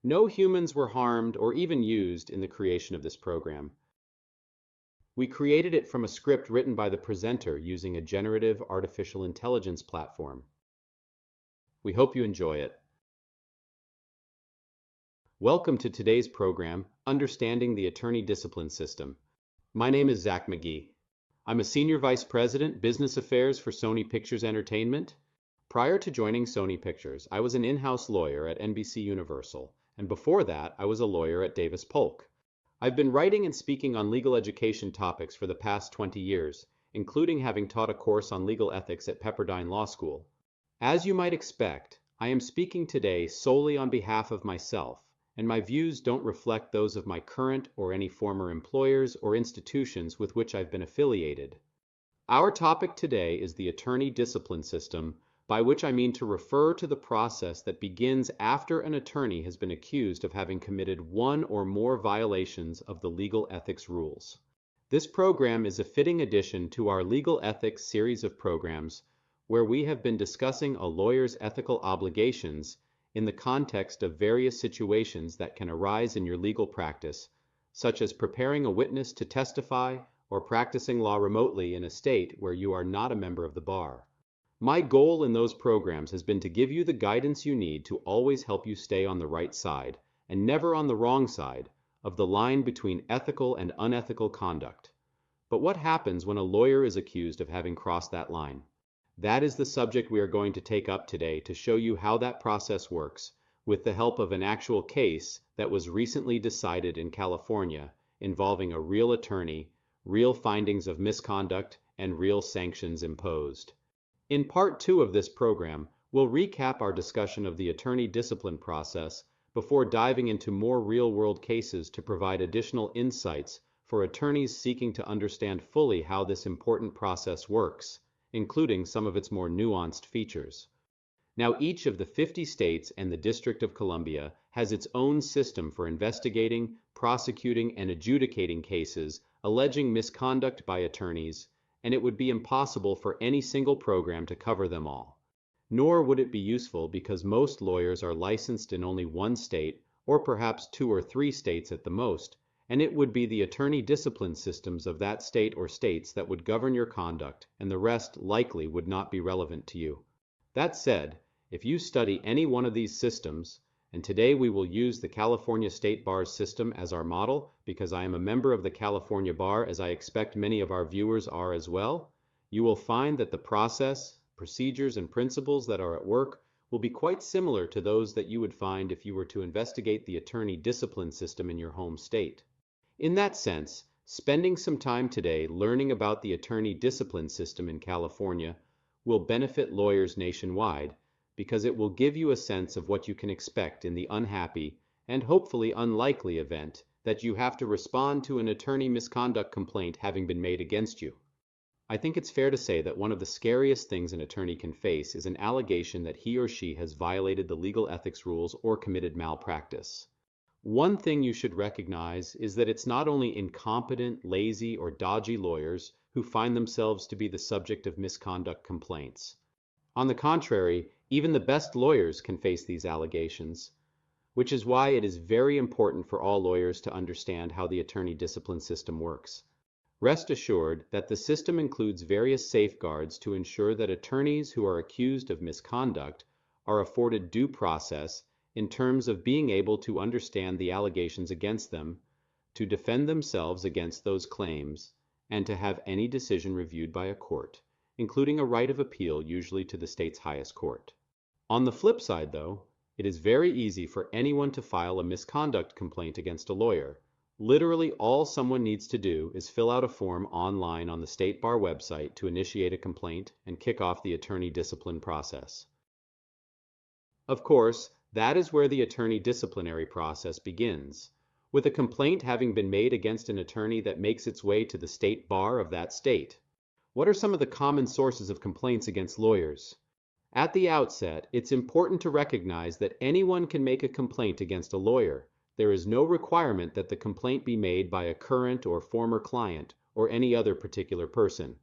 No humans were harmed or even used in the creation of this program. We created it from a script written by the presenter using a generative artificial intelligence platform. We hope you enjoy it. Welcome to today's program, Understanding the Attorney Discipline System. My name is McGee. I'm a Senior Vice President, Business Affairs for Sony Pictures Entertainment. Prior to joining Sony Pictures, I was an in-house lawyer at NBC Universal, and before that, I was a lawyer at Davis Polk. I've been writing and speaking on legal education topics for the past 20 years, including having taught a course on legal ethics at Pepperdine Law School. As you might expect, I am speaking today solely on behalf of myself, and my views don't reflect those of my current or any former employers or institutions with which I've been affiliated. Our topic today is the attorney discipline system, by which I mean to refer to the process that begins after an attorney has been accused of having committed one or more violations of the legal ethics rules. This program is a fitting addition to our legal ethics series of programs, where we have been discussing a lawyer's ethical obligations in the context of various situations that can arise in your legal practice, such as preparing a witness to testify or practicing law remotely in a state where you are not a member of the bar. My goal in those programs has been to give you the guidance you need to always help you stay on the right side, and never on the wrong side, of the line between ethical and unethical conduct. But what happens when a lawyer is accused of having crossed that line? That is the subject we are going to take up today to show you how that process works, with the help of an actual case that was recently decided in California involving a real attorney, real findings of misconduct, and real sanctions imposed. In part 2 of this program, we'll recap our discussion of the attorney discipline process before diving into more real-world cases to provide additional insights for attorneys seeking to understand fully how this important process works, including some of its more nuanced features. Now, each of the 50 states and the District of Columbia has its own system for investigating, prosecuting, and adjudicating cases alleging misconduct by attorneys, and it would be impossible for any single program to cover them all. Nor would it be useful because most lawyers are licensed in only one state, or perhaps 2 or 3 states at the most, and it would be the attorney discipline systems of that state or states that would govern your conduct, and the rest likely would not be relevant to you. That said, if you study any one of these systems, and today we will use the California State Bar's system as our model because I am a member of the California Bar, as I expect many of our viewers are as well, you will find that the process, procedures, and principles that are at work will be quite similar to those that you would find if you were to investigate the attorney discipline system in your home state. In that sense, spending some time today learning about the attorney discipline system in California will benefit lawyers nationwide because it will give you a sense of what you can expect in the unhappy and hopefully unlikely event that you have to respond to an attorney misconduct complaint having been made against you. I think it's fair to say that one of the scariest things an attorney can face is an allegation that he or she has violated the legal ethics rules or committed malpractice. One thing you should recognize is that it's not only incompetent, lazy, or dodgy lawyers who find themselves to be the subject of misconduct complaints. On the contrary, even the best lawyers can face these allegations, which is why it is very important for all lawyers to understand how the attorney discipline system works. Rest assured that the system includes various safeguards to ensure that attorneys who are accused of misconduct are afforded due process in terms of being able to understand the allegations against them, to defend themselves against those claims, and to have any decision reviewed by a court, including a right of appeal usually to the state's highest court. On the flip side, though, it is very easy for anyone to file a misconduct complaint against a lawyer. Literally all someone needs to do is fill out a form online on the State Bar website to initiate a complaint and kick off the attorney discipline process. Of course, that is where the attorney disciplinary process begins, with a complaint having been made against an attorney that makes its way to the State Bar of that state. What are some of the common sources of complaints against lawyers? At the outset, it's important to recognize that anyone can make a complaint against a lawyer. There is no requirement that the complaint be made by a current or former client or any other particular person.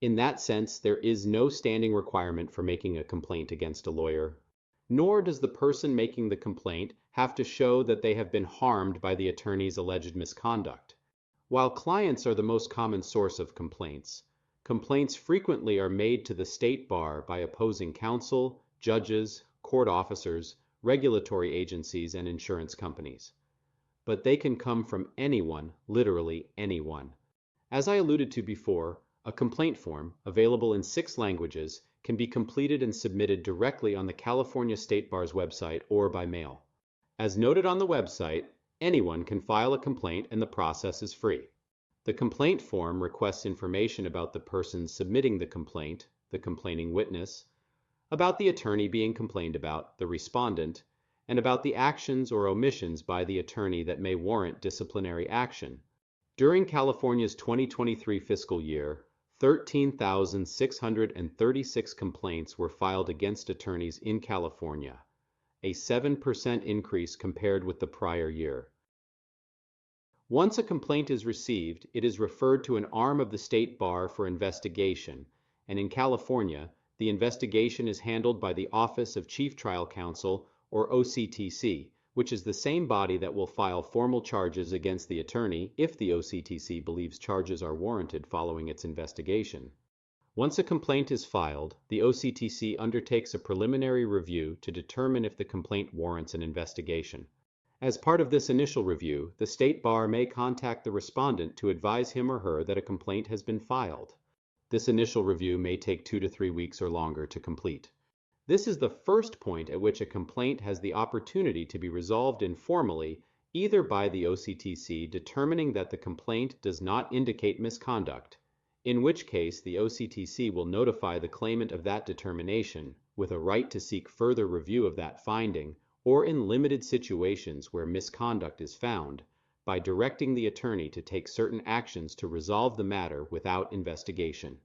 In that sense, there is no standing requirement for making a complaint against a lawyer. Nor does the person making the complaint have to show that they have been harmed by the attorney's alleged misconduct. While clients are the most common source of complaints, complaints frequently are made to the state bar by opposing counsel, judges, court officers, regulatory agencies, and insurance companies. But they can come from anyone, literally anyone. As I alluded to before, a complaint form, available in 6 languages, can be completed and submitted directly on the California State Bar's website or by mail. As noted on the website, anyone can file a complaint and the process is free. The complaint form requests information about the person submitting the complaint, the complaining witness, about the attorney being complained about, the respondent, and about the actions or omissions by the attorney that may warrant disciplinary action. During California's 2023 fiscal year, 13,636 complaints were filed against attorneys in California, a 7% increase compared with the prior year. Once a complaint is received, it is referred to an arm of the State Bar for investigation, and in California, the investigation is handled by the Office of Chief Trial Counsel, or OCTC, which is the same body that will file formal charges against the attorney if the OCTC believes charges are warranted following its investigation. Once a complaint is filed, the OCTC undertakes a preliminary review to determine if the complaint warrants an investigation. As part of this initial review, the State Bar may contact the respondent to advise him or her that a complaint has been filed. This initial review may take 2 to 3 weeks or longer to complete. This is the first point at which a complaint has the opportunity to be resolved informally, either by the OCTC determining that the complaint does not indicate misconduct, in which case the OCTC will notify the claimant of that determination with a right to seek further review of that finding, or in limited situations where misconduct is found, by directing the attorney to take certain actions to resolve the matter without investigation.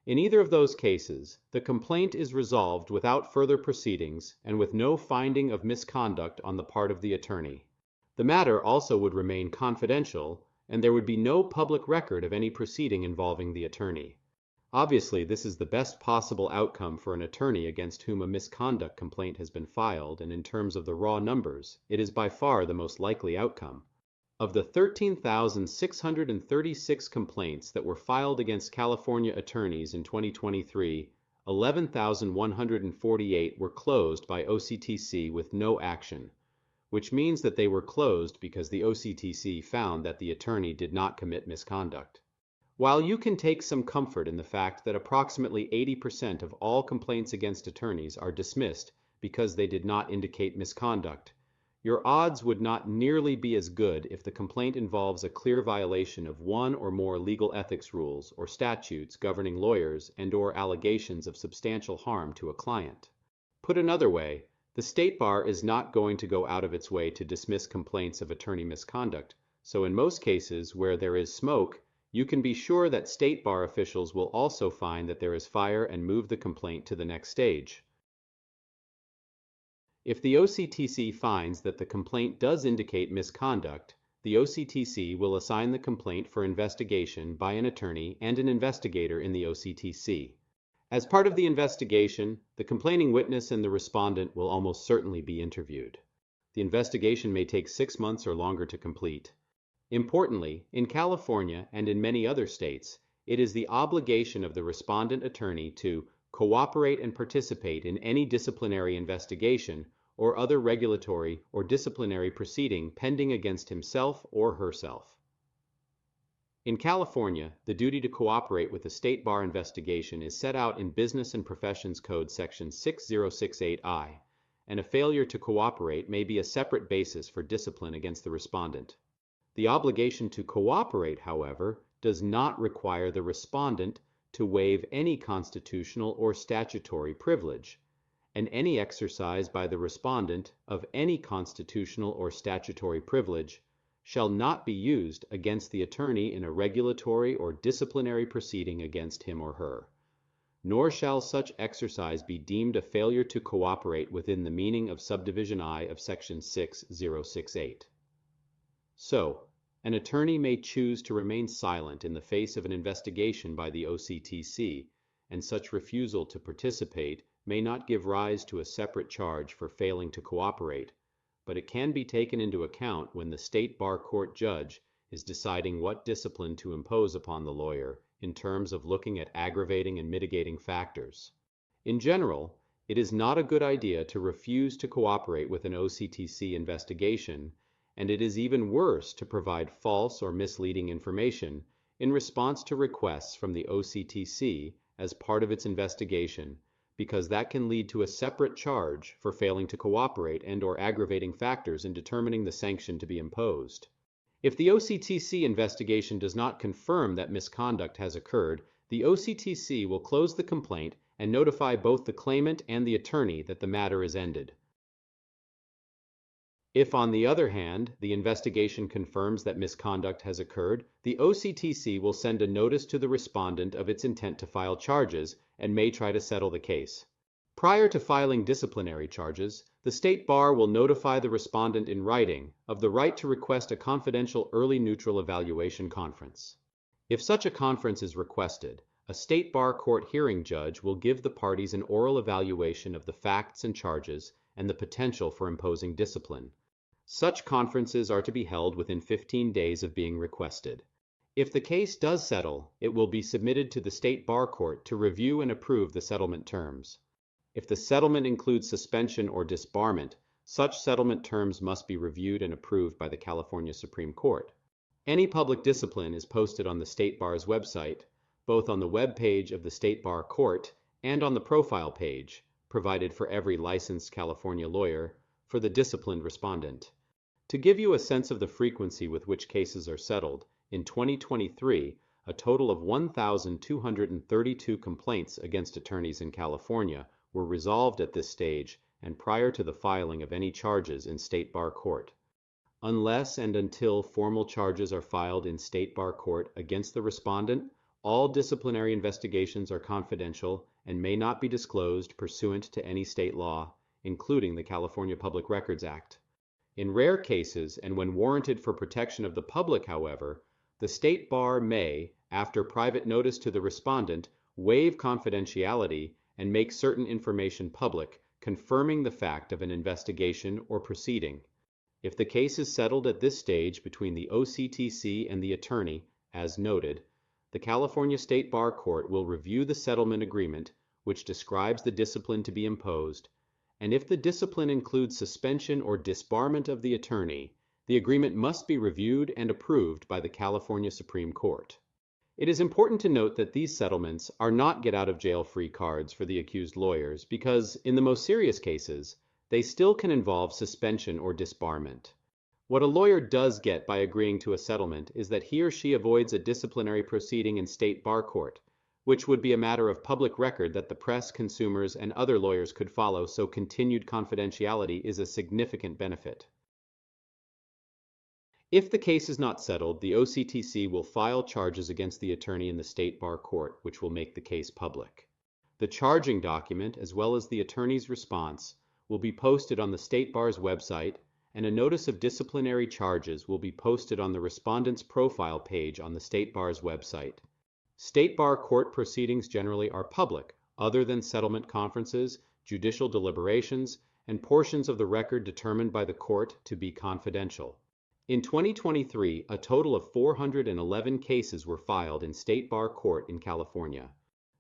In either of those cases, the complaint is resolved without further proceedings and with no finding of misconduct on the part of the attorney. The matter also would remain confidential, and there would be no public record of any proceeding involving the attorney. Obviously, this is the best possible outcome for an attorney against whom a misconduct complaint has been filed, and in terms of the raw numbers, it is by far the most likely outcome. Of the 13,636 complaints that were filed against California attorneys in 2023, 11,148 were closed by OCTC with no action, which means that they were closed because the OCTC found that the attorney did not commit misconduct. While you can take some comfort in the fact that approximately 80% of all complaints against attorneys are dismissed because they did not indicate misconduct, your odds would not nearly be as good if the complaint involves a clear violation of one or more legal ethics rules or statutes governing lawyers and/or allegations of substantial harm to a client. Put another way, the State Bar is not going to go out of its way to dismiss complaints of attorney misconduct, so in most cases where there is smoke, you can be sure that State Bar officials will also find that there is fire and move the complaint to the next stage. If the OCTC finds that the complaint does indicate misconduct, the OCTC will assign the complaint for investigation by an attorney and an investigator in the OCTC. As part of the investigation, the complaining witness and the respondent will almost certainly be interviewed. The investigation may take 6 months or longer to complete. Importantly, in California and in many other states, it is the obligation of the respondent attorney to cooperate and participate in any disciplinary investigation or other regulatory or disciplinary proceeding pending against himself or herself. In California, the duty to cooperate with the State Bar investigation is set out in Business and Professions Code Section 6068I, and a failure to cooperate may be a separate basis for discipline against the respondent. The obligation to cooperate, however, does not require the respondent to waive any constitutional or statutory privilege, and any exercise by the respondent of any constitutional or statutory privilege shall not be used against the attorney in a regulatory or disciplinary proceeding against him or her, nor shall such exercise be deemed a failure to cooperate within the meaning of subdivision I of Section 6068. So, an attorney may choose to remain silent in the face of an investigation by the OCTC, and such refusal to participate may not give rise to a separate charge for failing to cooperate, but it can be taken into account when the state bar court judge is deciding what discipline to impose upon the lawyer in terms of looking at aggravating and mitigating factors. In general, it is not a good idea to refuse to cooperate with an OCTC investigation, and it is even worse to provide false or misleading information in response to requests from the OCTC as part of its investigation, because that can lead to a separate charge for failing to cooperate and/or aggravating factors in determining the sanction to be imposed. If the OCTC investigation does not confirm that misconduct has occurred, the OCTC will close the complaint and notify both the claimant and the attorney that the matter is ended. If, on the other hand, the investigation confirms that misconduct has occurred, the OCTC will send a notice to the respondent of its intent to file charges and may try to settle the case. Prior to filing disciplinary charges, the State Bar will notify the respondent in writing of the right to request a confidential early neutral evaluation conference. If such a conference is requested, a State Bar court hearing judge will give the parties an oral evaluation of the facts and charges and the potential for imposing discipline. Such conferences are to be held within 15 days of being requested. If the case does settle, it will be submitted to the State Bar Court to review and approve the settlement terms. If the settlement includes suspension or disbarment, such settlement terms must be reviewed and approved by the California Supreme Court. Any public discipline is posted on the State Bar's website, both on the web page of the State Bar Court and on the profile page, provided for every licensed California lawyer, for the disciplined respondent. To give you a sense of the frequency with which cases are settled, in 2023, a total of 1,232 complaints against attorneys in California were resolved at this stage and prior to the filing of any charges in State Bar Court. Unless and until formal charges are filed in State Bar Court against the respondent, all disciplinary investigations are confidential and may not be disclosed pursuant to any state law, including the California Public Records Act. In rare cases and when warranted for protection of the public, however, the State Bar may, after private notice to the respondent, waive confidentiality and make certain information public, confirming the fact of an investigation or proceeding. If the case is settled at this stage between the OCTC and the attorney, as noted, the California State Bar Court will review the settlement agreement, which describes the discipline to be imposed, and if the discipline includes suspension or disbarment of the attorney, the agreement must be reviewed and approved by the California Supreme Court. It is important to note that these settlements are not get-out-of-jail-free cards for the accused lawyers because, in the most serious cases, they still can involve suspension or disbarment. What a lawyer does get by agreeing to a settlement is that he or she avoids a disciplinary proceeding in State Bar Court, which would be a matter of public record that the press, consumers, and other lawyers could follow, so continued confidentiality is a significant benefit. If the case is not settled, the OCTC will file charges against the attorney in the State Bar Court, which will make the case public. The charging document, as well as the attorney's response, will be posted on the State Bar's website, and a notice of disciplinary charges will be posted on the respondent's profile page on the State Bar's website. State Bar Court proceedings generally are public, other than settlement conferences, judicial deliberations, and portions of the record determined by the court to be confidential. In 2023, a total of 411 cases were filed in State Bar Court in California.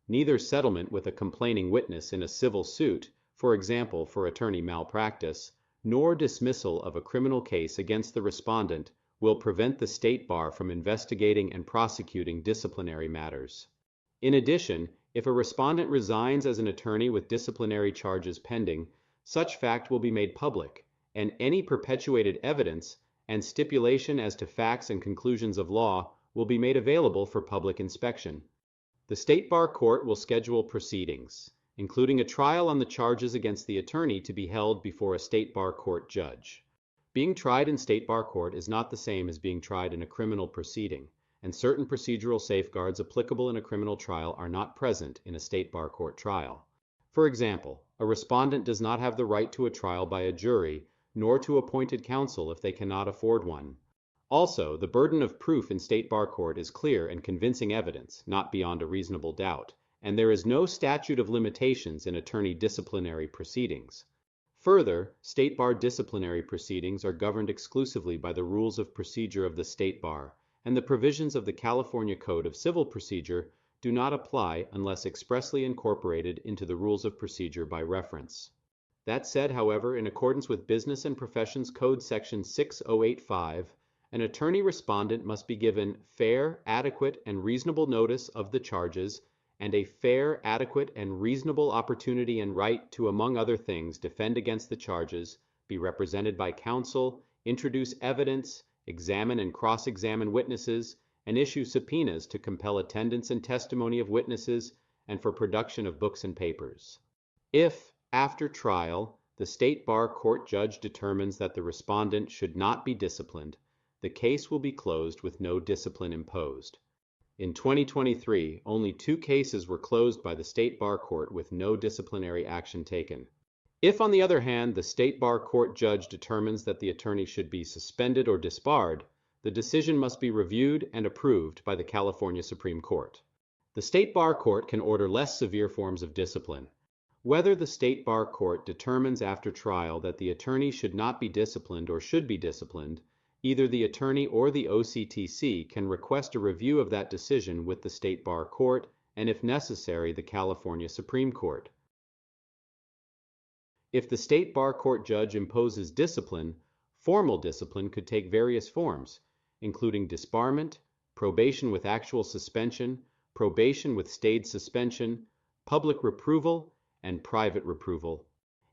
Neither settlement with a complaining witness in a civil suit, for example for attorney malpractice, nor dismissal of a criminal case against the respondent will prevent the State Bar from investigating and prosecuting disciplinary matters. In addition, if a respondent resigns as an attorney with disciplinary charges pending, such fact will be made public, and any perpetuated evidence and stipulation as to facts and conclusions of law will be made available for public inspection. The State Bar Court will schedule proceedings, including a trial on the charges against the attorney to be held before a State Bar Court judge. Being tried in State Bar Court is not the same as being tried in a criminal proceeding, and certain procedural safeguards applicable in a criminal trial are not present in a State Bar Court trial. For example, a respondent does not have the right to a trial by a jury, nor to appointed counsel if they cannot afford one. Also, the burden of proof in State Bar Court is clear and convincing evidence, not beyond a reasonable doubt, and there is no statute of limitations in attorney disciplinary proceedings. Further, state bar disciplinary proceedings are governed exclusively by the rules of procedure of the state bar, and the provisions of the California Code of Civil Procedure do not apply unless expressly incorporated into the rules of procedure by reference. That said, however, in accordance with Business and Professions Code Section 6085, an attorney respondent must be given fair, adequate, and reasonable notice of the charges and a fair, adequate, and reasonable opportunity and right to, among other things, defend against the charges, be represented by counsel, introduce evidence, examine and cross-examine witnesses, and issue subpoenas to compel attendance and testimony of witnesses and for production of books and papers. If, after trial, the state bar court judge determines that the respondent should not be disciplined, the case will be closed with no discipline imposed. In 2023, only 2 cases were closed by the state bar court with no disciplinary action taken. If, on the other hand, the state bar court judge determines that the attorney should be suspended or disbarred, the decision must be reviewed and approved by the California Supreme Court. The state bar court can order less severe forms of discipline. Whether the state bar court determines after trial that the attorney should not be disciplined or should be disciplined, either the attorney or the OCTC can request a review of that decision with the state bar court and, if necessary, the California Supreme Court. If the state bar court judge imposes discipline, formal discipline could take various forms, including disbarment, probation with actual suspension, probation with stayed suspension, public reproval, and private reproval.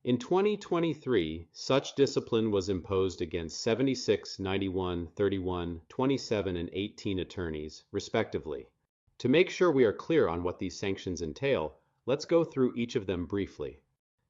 In 2023, such discipline was imposed against 76, 91, 31, 27, and 18 attorneys, respectively. To make sure we are clear on what these sanctions entail, let's go through each of them briefly.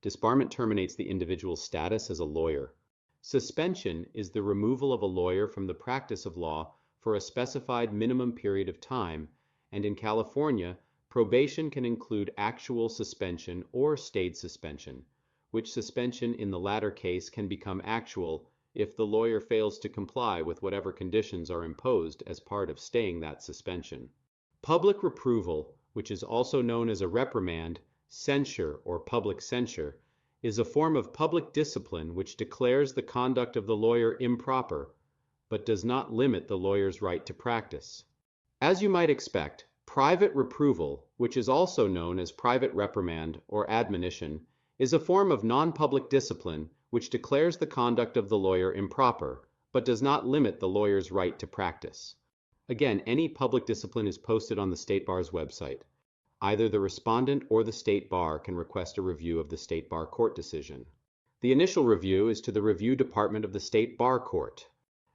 Disbarment terminates the individual's status as a lawyer. Suspension is the removal of a lawyer from the practice of law for a specified minimum period of time, and in California, probation can include actual suspension or stayed suspension, which suspension in the latter case can become actual if the lawyer fails to comply with whatever conditions are imposed as part of staying that suspension. Public reproval, which is also known as a reprimand, censure, or public censure, is a form of public discipline which declares the conduct of the lawyer improper, but does not limit the lawyer's right to practice. As you might expect, private reproval, which is also known as private reprimand or admonition, is a form of non-public discipline which declares the conduct of the lawyer improper, but does not limit the lawyer's right to practice. Again, any public discipline is posted on the State Bar's website. Either the respondent or the State Bar can request a review of the State Bar Court decision. The initial review is to the Review Department of the State Bar Court.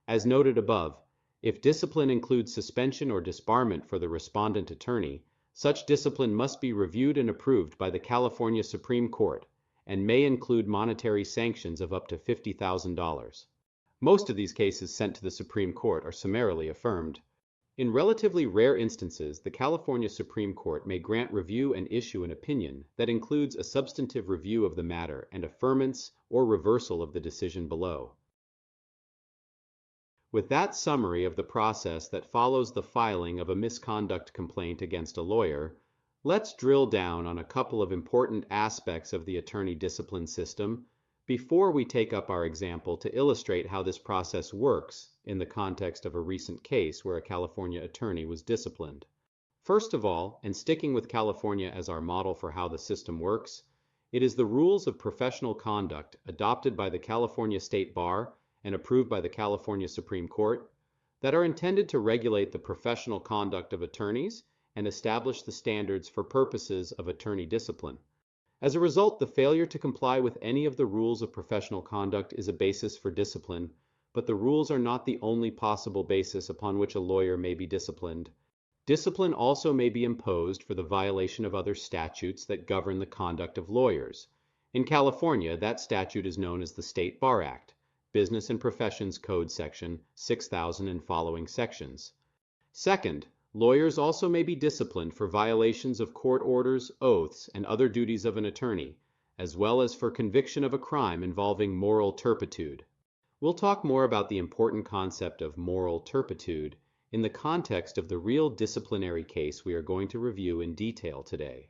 As noted above, if discipline includes suspension or disbarment for the respondent attorney, such discipline must be reviewed and approved by the California Supreme Court and may include monetary sanctions of up to $50,000. Most of these cases sent to the Supreme Court are summarily affirmed. In relatively rare instances, the California Supreme Court may grant review and issue an opinion that includes a substantive review of the matter and affirmance or reversal of the decision below. With that summary of the process that follows the filing of a misconduct complaint against a lawyer, let's drill down on a couple of important aspects of the attorney discipline system before we take up our example to illustrate how this process works in the context of a recent case where a California attorney was disciplined. First of all, and sticking with California as our model for how the system works, it is the rules of professional conduct adopted by the California State Bar and approved by the California Supreme Court that are intended to regulate the professional conduct of attorneys and establish the standards for purposes of attorney discipline. As a result, the failure to comply with any of the rules of professional conduct is a basis for discipline, but the rules are not the only possible basis upon which a lawyer may be disciplined. Discipline also may be imposed for the violation of other statutes that govern the conduct of lawyers. In California, that statute is known as the State Bar Act, Business and Professions Code Section 6000 and following sections. Second, lawyers also may be disciplined for violations of court orders, oaths, and other duties of an attorney, as well as for conviction of a crime involving moral turpitude. We'll talk more about the important concept of moral turpitude in the context of the real disciplinary case we are going to review in detail today.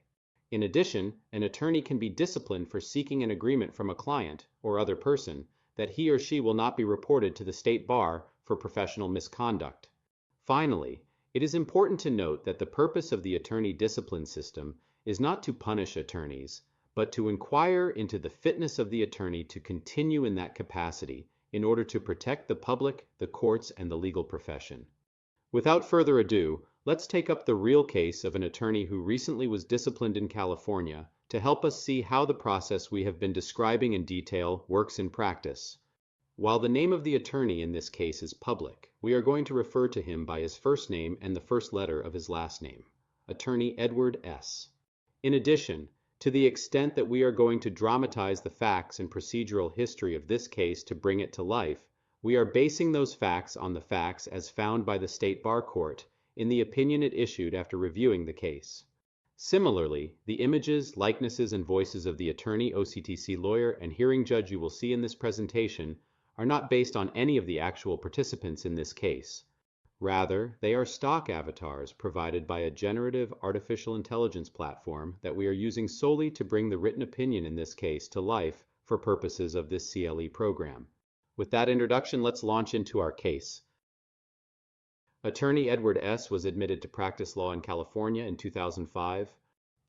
In addition, an attorney can be disciplined for seeking an agreement from a client or other person that he or she will not be reported to the state bar for professional misconduct. Finally, it is important to note that the purpose of the attorney discipline system is not to punish attorneys, but to inquire into the fitness of the attorney to continue in that capacity in order to protect the public, the courts, and the legal profession. Without further ado, let's take up the real case of an attorney who recently was disciplined in California to help us see how the process we have been describing in detail works in practice. While the name of the attorney in this case is public, we are going to refer to him by his first name and the first letter of his last name, Attorney Edward S. In addition, to the extent that we are going to dramatize the facts and procedural history of this case to bring it to life, we are basing those facts on the facts as found by the State Bar Court in the opinion it issued after reviewing the case. Similarly, the images, likenesses, and voices of the attorney, OCTC lawyer, and hearing judge you will see in this presentation are not based on any of the actual participants in this case. Rather, they are stock avatars provided by a generative artificial intelligence platform that we are using solely to bring the written opinion in this case to life for purposes of this CLE program. With that introduction, let's launch into our case. Attorney Edward S. was admitted to practice law in California in 2005.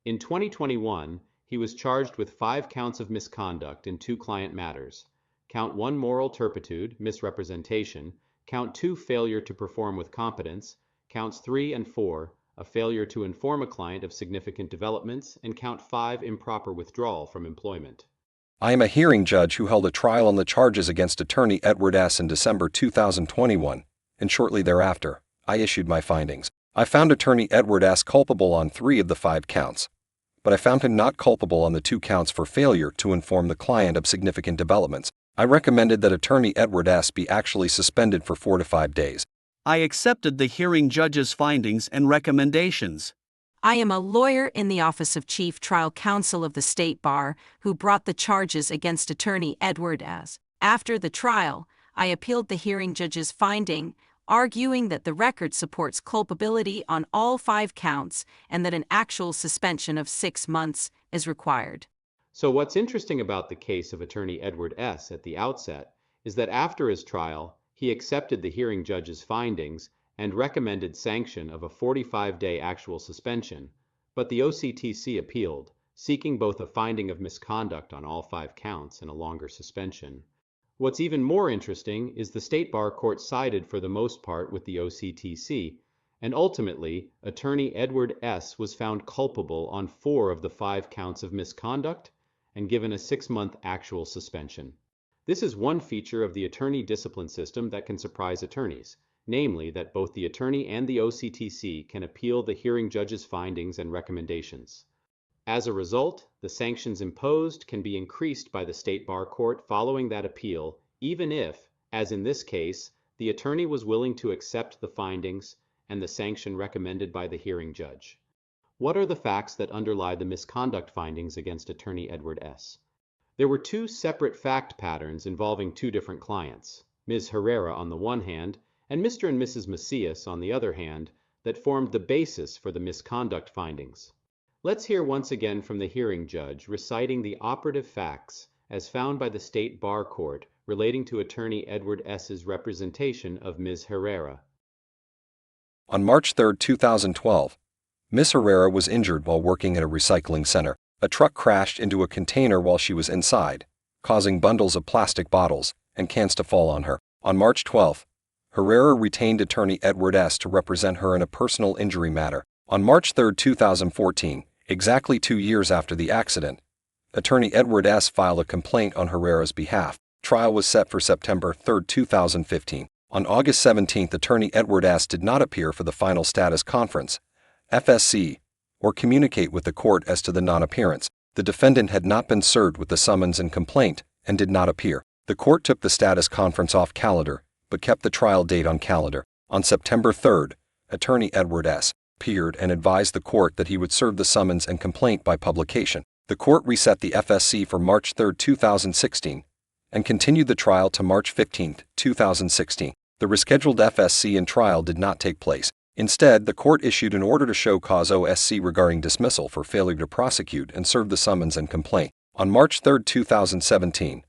In 2021, he was charged with 5 counts of misconduct in 2 client matters. Count 1, moral turpitude, misrepresentation. Count 2, failure to perform with competence. Counts 3 and 4, a failure to inform a client of significant developments. And Count 5, improper withdrawal from employment. I am a hearing judge who held a trial on the charges against Attorney Edward S. in December 2021, and shortly thereafter, I issued my findings. I found Attorney Edward S. culpable on 3 of the 5 counts, but I found him not culpable on the 2 counts for failure to inform the client of significant developments. I recommended that Attorney Edward S. be actually suspended for 4 to 5 days. I accepted the hearing judge's findings and recommendations. I am a lawyer in the Office of Chief Trial Counsel of the State Bar who brought the charges against Attorney Edward S. After the trial, I appealed the hearing judge's finding, arguing that the record supports culpability on all 5 counts and that an actual suspension of 6 months is required. So what's interesting about the case of Attorney Edward S. at the outset is that after his trial, he accepted the hearing judge's findings and recommended sanction of a 45-day actual suspension, but the OCTC appealed, seeking both a finding of misconduct on all 5 counts and a longer suspension. What's even more interesting is the State Bar Court sided for the most part with the OCTC, and ultimately, Attorney Edward S. was found culpable on 4 of the 5 counts of misconduct and given a 6-month actual suspension. This is one feature of the attorney discipline system that can surprise attorneys, namely that both the attorney and the OCTC can appeal the hearing judge's findings and recommendations. As a result, the sanctions imposed can be increased by the State Bar Court following that appeal, even if, as in this case, the attorney was willing to accept the findings and the sanction recommended by the hearing judge. What are the facts that underlie the misconduct findings against Attorney Edward S.? There were 2 separate fact patterns involving 2 different clients, Ms. Herrera on the one hand and Mr. and Mrs. Macias on the other hand, that formed the basis for the misconduct findings. Let's hear once again from the hearing judge reciting the operative facts as found by the State Bar Court relating to Attorney Edward S.'s representation of Ms. Herrera. On March 3, 2012, Ms. Herrera was injured while working at a recycling center. A truck crashed into a container while she was inside, causing bundles of plastic bottles and cans to fall on her. On March 12, Herrera retained Attorney Edward S. to represent her in a personal injury matter. On March 3, 2014, exactly 2 years after the accident, Attorney Edward S. filed a complaint on Herrera's behalf. Trial was set for September 3, 2015. On August 17, Attorney Edward S. did not appear for the final status conference, FSC, or communicate with the court as to the non-appearance. The defendant had not been served with the summons and complaint and did not appear. The court took the status conference off calendar, but kept the trial date on calendar. On September 3, Attorney Edward S. appeared and advised the court that he would serve the summons and complaint by publication. The court reset the FSC for March 3, 2016, and continued the trial to March 15, 2016. The rescheduled FSC and trial did not take place. Instead, the court issued an order to show cause OSC regarding dismissal for failure to prosecute and served the summons and complaint. On March 3, 2017,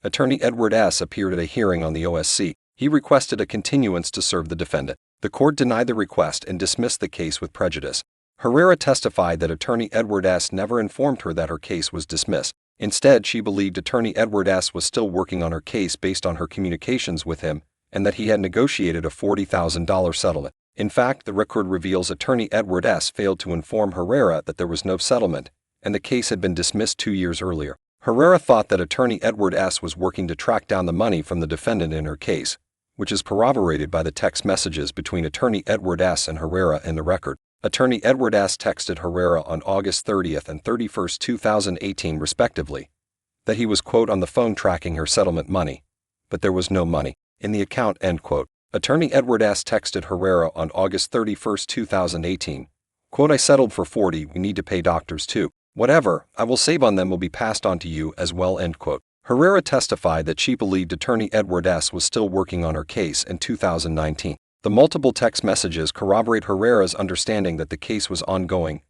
Attorney Edward S. appeared at a hearing on the OSC. He requested a continuance to serve the defendant. The court denied the request and dismissed the case with prejudice. Herrera testified that Attorney Edward S. never informed her that her case was dismissed. Instead, she believed Attorney Edward S. was still working on her case based on her communications with him and that he had negotiated a $40,000 settlement. In fact, the record reveals Attorney Edward S. failed to inform Herrera that there was no settlement, and the case had been dismissed 2 years earlier. Herrera thought that Attorney Edward S. was working to track down the money from the defendant in her case, which is corroborated by the text messages between Attorney Edward S. and Herrera in the record. Attorney Edward S. texted Herrera on August 30th and 31st, 2018 respectively, that he was, quote, on the phone tracking her settlement money, but there was no money in the account, end quote. Attorney Edward S. texted Herrera on August 31st, 2018, quote, I settled for 40, we need to pay doctors too. Whatever I will save on them will be passed on to you as well, end quote. Herrera testified that she believed Attorney Edward S. was still working on her case in 2019. The multiple text messages corroborate Herrera's understanding that the case was ongoing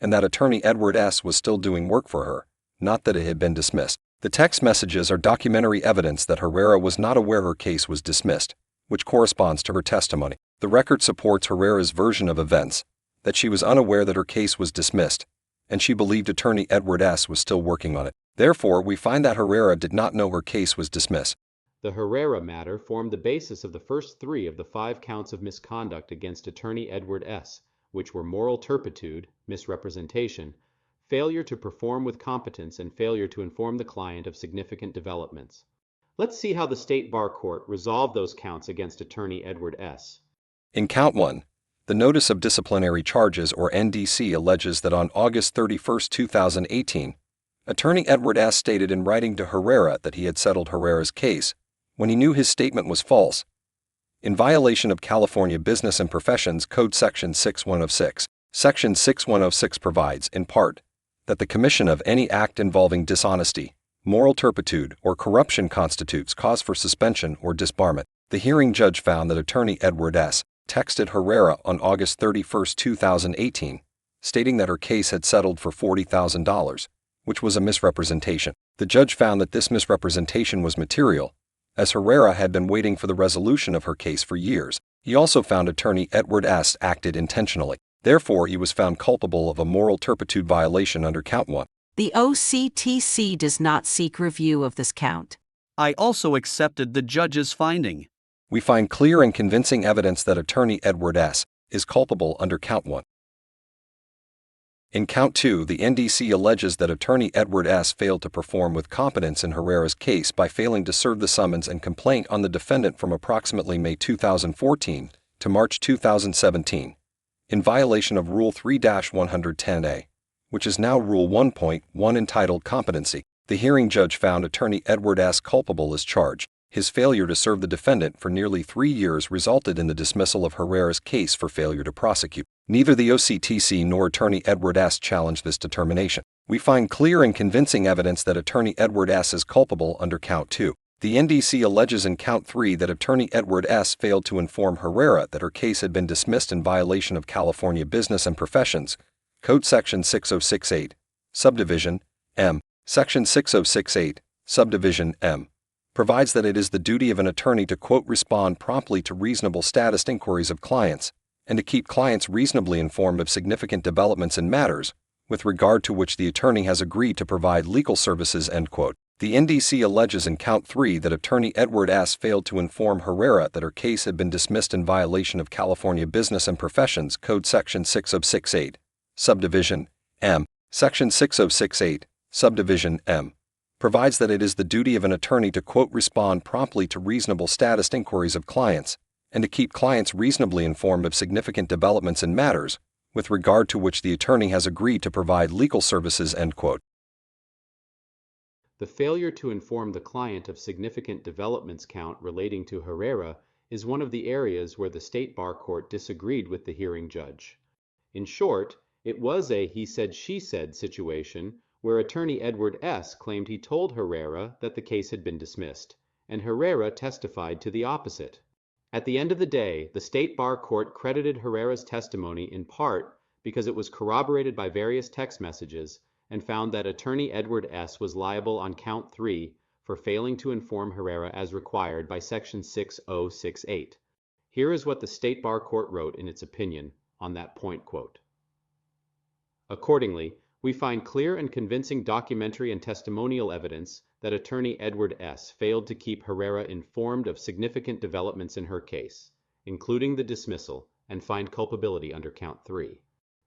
and that Attorney Edward S. was still doing work for her, not that it had been dismissed. The text messages are documentary evidence that Herrera was not aware her case was dismissed, which corresponds to her testimony. The record supports Herrera's version of events, that she was unaware that her case was dismissed, and she believed Attorney Edward S. was still working on it. Therefore, we find that Herrera did not know her case was dismissed. The Herrera matter formed the basis of the first 3 of the 5 counts of misconduct against Attorney Edward S., which were moral turpitude, misrepresentation, failure to perform with competence, and failure to inform the client of significant developments. Let's see how the State Bar Court resolved those counts against Attorney Edward S. In Count 1, the Notice of Disciplinary Charges, or NDC, alleges that on August 31, 2018, Attorney Edward S. stated in writing to Herrera that he had settled Herrera's case when he knew his statement was false, in violation of California Business and Professions Code Section 6106. Section 6106 provides, in part, that the commission of any act involving dishonesty, moral turpitude, or corruption constitutes cause for suspension or disbarment. The hearing judge found that Attorney Edward S. texted Herrera on August 31, 2018, stating that her case had settled for $40,000, which was a misrepresentation. The judge found that this misrepresentation was material, as Herrera had been waiting for the resolution of her case for years. He also found Attorney Edward S. acted intentionally. Therefore, he was found culpable of a moral turpitude violation under Count 1. The OCTC does not seek review of this count. I also accepted the judge's finding. We find clear and convincing evidence that Attorney Edward S. is culpable under Count 1. In Count 2, the NDC alleges that Attorney Edward S. failed to perform with competence in Herrera's case by failing to serve the summons and complaint on the defendant from approximately May 2014 to March 2017, in violation of Rule 3-110A, which is now Rule 1.1 entitled Competency. The hearing judge found Attorney Edward S. culpable as charged. His failure to serve the defendant for nearly 3 years resulted in the dismissal of Herrera's case for failure to prosecute. Neither the OCTC nor Attorney Edward S. challenged this determination. We find clear and convincing evidence that Attorney Edward S. is culpable under Count 2. The NDC alleges in Count 3 that Attorney Edward S. failed to inform Herrera that her case had been dismissed in violation of California Business and Professions Code Section 6068, Subdivision M. Section 6068, Subdivision M. provides that it is the duty of an attorney to, quote, respond promptly to reasonable status inquiries of clients, and to keep clients reasonably informed of significant developments in matters with regard to which the attorney has agreed to provide legal services, end quote. The NDC alleges in Count 3 that Attorney Edward S. failed to inform Herrera that her case had been dismissed in violation of California Business and Professions Code Section 6068, Subdivision M. Section 6068, Subdivision M. provides that it is the duty of an attorney to, quote, respond promptly to reasonable status inquiries of clients, and to keep clients reasonably informed of significant developments in matters with regard to which the attorney has agreed to provide legal services, end quote. The failure to inform the client of significant developments count relating to Herrera is one of the areas where the State Bar Court disagreed with the hearing judge. In short, it was a he said she said situation where Attorney Edward S. claimed he told Herrera that the case had been dismissed, and Herrera testified to the opposite. At the end of the day, the State Bar Court credited Herrera's testimony in part because it was corroborated by various text messages and found that attorney Edward S. was liable on count 3 for failing to inform Herrera as required by Section 6068. Here is what the State Bar Court wrote in its opinion on that point, quote, "Accordingly, we find clear and convincing documentary and testimonial evidence that attorney Edward S. failed to keep Herrera informed of significant developments in her case, including the dismissal, and find culpability under count 3.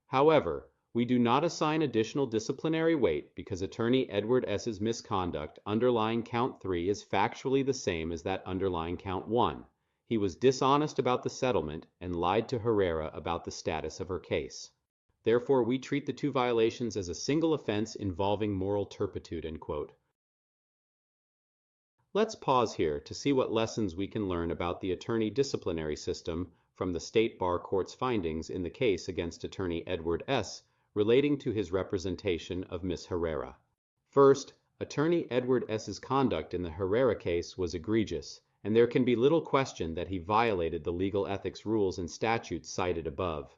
However, we do not assign additional disciplinary weight because attorney Edward S.'s misconduct underlying count 3 is factually the same as that underlying count 1. He was dishonest about the settlement and lied to Herrera about the status of her case. Therefore, we treat the two violations as a single offense involving moral turpitude," end quote. Let's pause here to see what lessons we can learn about the attorney disciplinary system from the State Bar Court's findings in the case against attorney Edward S. relating to his representation of Ms. Herrera. First, attorney Edward S.'s conduct in the Herrera case was egregious, and there can be little question that he violated the legal ethics rules and statutes cited above.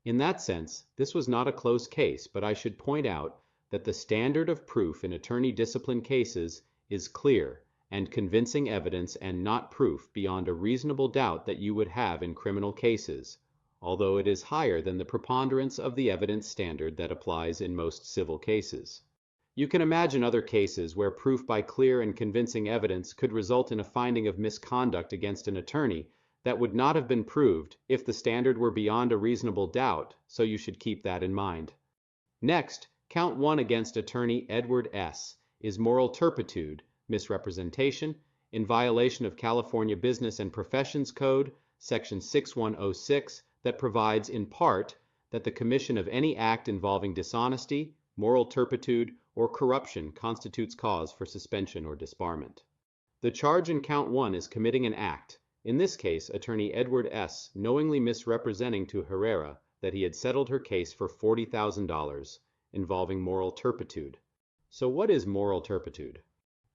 In that sense, this was not a close case, but I should point out that the standard of proof in attorney discipline cases is clear and convincing evidence and not proof beyond a reasonable doubt that you would have in criminal cases, although it is higher than the preponderance of the evidence standard that applies in most civil cases. You can imagine other cases where proof by clear and convincing evidence could result in a finding of misconduct against an attorney that would not have been proved if the standard were beyond a reasonable doubt, so you should keep that in mind. Next, count 1 against attorney Edward S. is moral turpitude, misrepresentation, in violation of California Business and Professions Code, Section 6106, that provides in part that the commission of any act involving dishonesty, moral turpitude, or corruption constitutes cause for suspension or disbarment. The charge in count 1 is committing an act, in this case attorney Edward S. knowingly misrepresenting to Herrera that he had settled her case for $40,000, involving moral turpitude. So what is moral turpitude?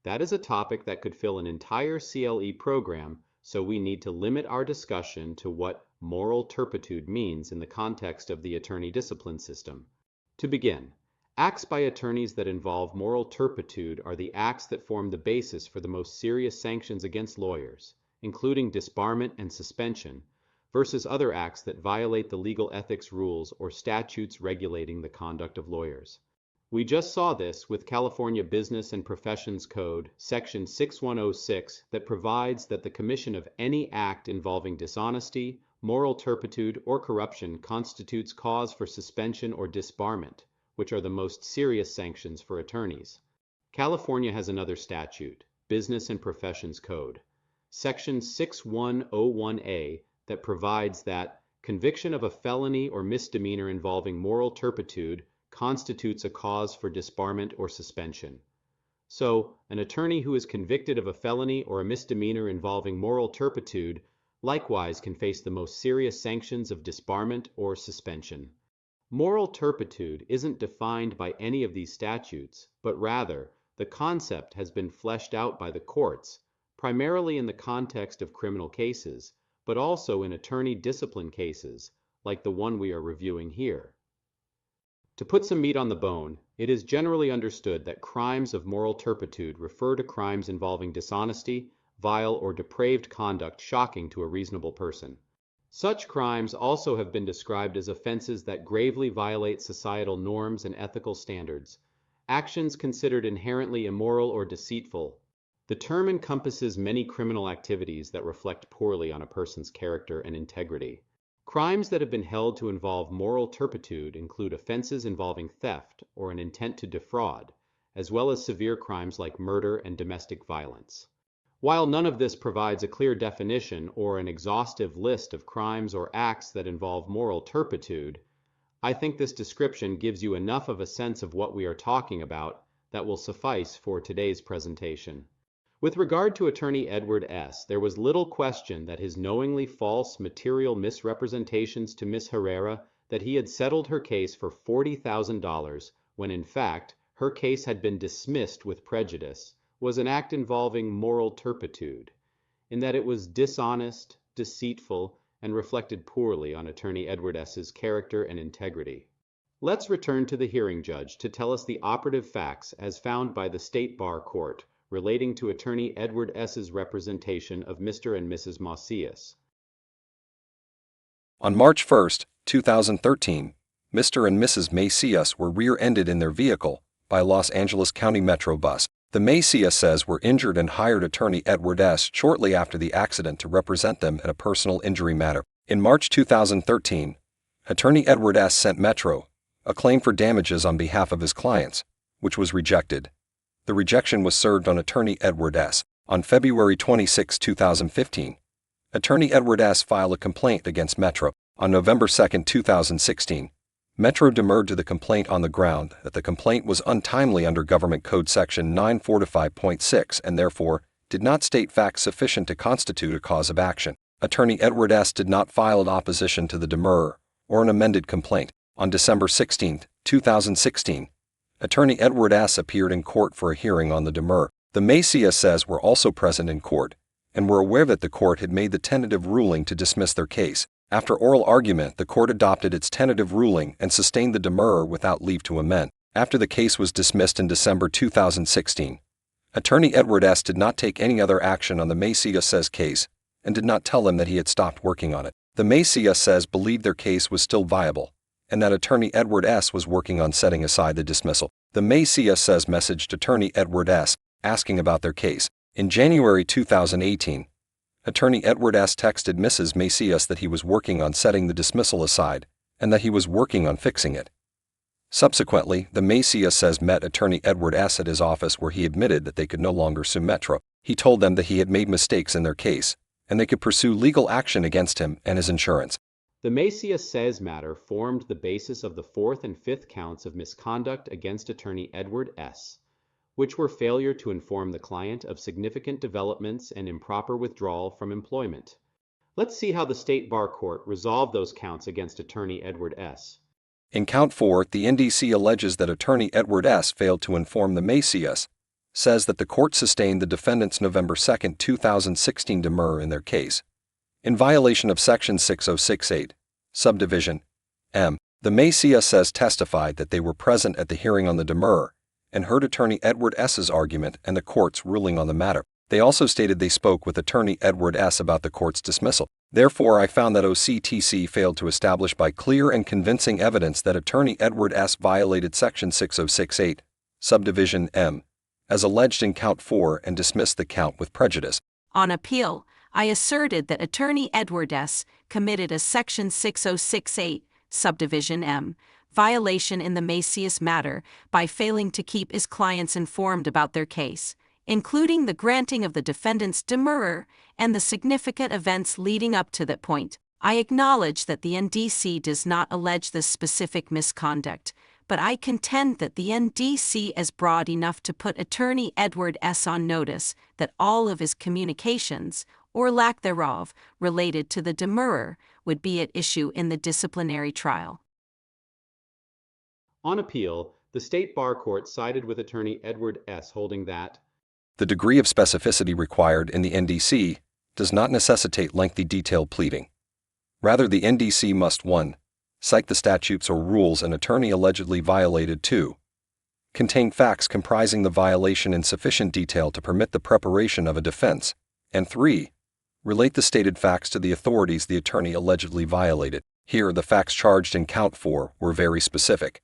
That is a topic that could fill an entire CLE program, so we need to limit our discussion to what moral turpitude means in the context of the attorney discipline system. To begin, acts by attorneys that involve moral turpitude are the acts that form the basis for the most serious sanctions against lawyers, including disbarment and suspension, versus other acts that violate the legal ethics rules or statutes regulating the conduct of lawyers. We just saw this with California Business and Professions Code, Section 6106, that provides that the commission of any act involving dishonesty, moral turpitude, or corruption constitutes cause for suspension or disbarment, which are the most serious sanctions for attorneys. California has another statute, Business and Professions Code, Section 6101A, that provides that conviction of a felony or misdemeanor involving moral turpitude constitutes a cause for disbarment or suspension. So, an attorney who is convicted of a felony or a misdemeanor involving moral turpitude likewise can face the most serious sanctions of disbarment or suspension. Moral turpitude isn't defined by any of these statutes, but rather, the concept has been fleshed out by the courts, primarily in the context of criminal cases, but also in attorney discipline cases, like the one we are reviewing here. To put some meat on the bone, it is generally understood that crimes of moral turpitude refer to crimes involving dishonesty, vile or depraved conduct shocking to a reasonable person. Such crimes also have been described as offenses that gravely violate societal norms and ethical standards, actions considered inherently immoral or deceitful. The term encompasses many criminal activities that reflect poorly on a person's character and integrity. Crimes that have been held to involve moral turpitude include offenses involving theft or an intent to defraud, as well as severe crimes like murder and domestic violence. While none of this provides a clear definition or an exhaustive list of crimes or acts that involve moral turpitude, I think this description gives you enough of a sense of what we are talking about that will suffice for today's presentation. With regard to attorney Edward S., there was little question that his knowingly false material misrepresentations to Ms. Herrera that he had settled her case for $40,000 when in fact her case had been dismissed with prejudice was an act involving moral turpitude, in that it was dishonest, deceitful, and reflected poorly on Attorney Edward S.'s character and integrity. Let's return to the hearing judge to tell us the operative facts as found by the State Bar Court relating to Attorney Edward S.'s representation of Mr. and Mrs. Macias. On March 1, 2013, Mr. and Mrs. Macias were rear-ended in their vehicle by a Los Angeles County Metro bus. The Maciases were injured and hired attorney Edward S. shortly after the accident to represent them in a personal injury matter. In March 2013, attorney Edward S. sent Metro a claim for damages on behalf of his clients, which was rejected. The rejection was served on attorney Edward S. On February 26, 2015, attorney Edward S. filed a complaint against Metro. On November 2, 2016, Metro demurred to the complaint on the ground that the complaint was untimely under Government Code Section 945.6 and therefore did not state facts sufficient to constitute a cause of action. Attorney Edward S. did not file an opposition to the demurrer or an amended complaint. On December 16, 2016, attorney Edward S. appeared in court for a hearing on the demurrer. The Maciases were also present in court and were aware that the court had made the tentative ruling to dismiss their case. After oral argument, the court adopted its tentative ruling and sustained the demurrer without leave to amend. After the case was dismissed in December 2016, attorney Edward S. did not take any other action on the Maciases case and did not tell them that he had stopped working on it. The Maciases believed their case was still viable and that attorney Edward S. was working on setting aside the dismissal. The Maciases messaged attorney Edward S. asking about their case. In January 2018, attorney Edward S. texted Mrs. Macias that he was working on setting the dismissal aside and that he was working on fixing it. Subsequently, the Maciases met attorney Edward S. at his office where he admitted that they could no longer sue Metro. He told them that he had made mistakes in their case and they could pursue legal action against him and his insurance. The Macias matter formed the basis of the 4th and 5th counts of misconduct against attorney Edward S., which were failure to inform the client of significant developments and improper withdrawal from employment. Let's see how the State Bar Court resolved those counts against attorney Edward S. In Count 4, the NDC alleges that attorney Edward S. failed to inform the Macias, says that the court sustained the defendant's November 2, 2016 demurrer in their case. In violation of Section 6068, Subdivision M, the Maciases testified that they were present at the hearing on the demurrer and heard attorney Edward S.'s argument and the court's ruling on the matter. They also stated they spoke with attorney Edward S. about the court's dismissal. Therefore, I found that OCTC failed to establish by clear and convincing evidence that attorney Edward S. violated Section 6068, Subdivision M, as alleged in Count 4 and dismissed the count with prejudice. On appeal, I asserted that attorney Edward S. committed a Section 6068, Subdivision M, violation in the Macias matter by failing to keep his clients informed about their case, including the granting of the defendant's demurrer and the significant events leading up to that point. I acknowledge that the NDC does not allege this specific misconduct, but I contend that the NDC is broad enough to put attorney Edward S. on notice that all of his communications, or lack thereof, related to the demurrer would be at issue in the disciplinary trial. On appeal, the State Bar Court sided with attorney Edward S., holding that the degree of specificity required in the NDC does not necessitate lengthy detailed pleading. Rather, the NDC must 1. Cite the statutes or rules an attorney allegedly violated, 2. Contain facts comprising the violation in sufficient detail to permit the preparation of a defense, and 3. Relate the stated facts to the authorities the attorney allegedly violated. Here, the facts charged in Count 4 were very specific.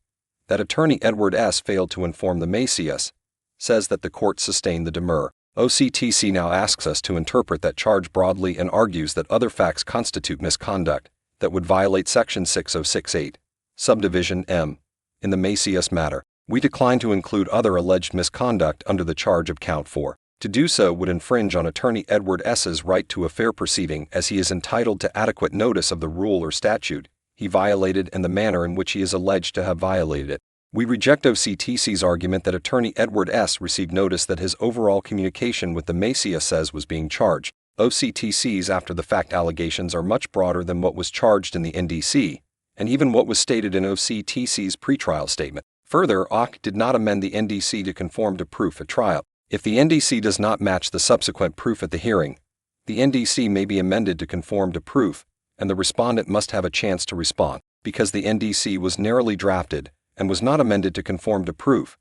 That attorney Edward S. failed to inform the Macias says that the court sustained the demurrer. OCTC now asks us to interpret that charge broadly and argues that other facts constitute misconduct that would violate Section 6068, Subdivision M, in the Macias matter. We decline to include other alleged misconduct under the charge of Count 4. To do so would infringe on attorney Edward S.'s right to a fair proceeding, as he is entitled to adequate notice of the rule or statute he violated and the manner in which he is alleged to have violated it. We reject OCTC's argument that attorney Edward S. received notice that his overall communication with the Maciases was being charged. OCTC's after-the-fact allegations are much broader than what was charged in the NDC, and even what was stated in OCTC's pretrial statement. Further, OC did not amend the NDC to conform to proof at trial. If the NDC does not match the subsequent proof at the hearing, The NDC may be amended to conform to proof, and the respondent must have a chance to respond. Because the NDC was narrowly drafted and was not amended to conform to proof,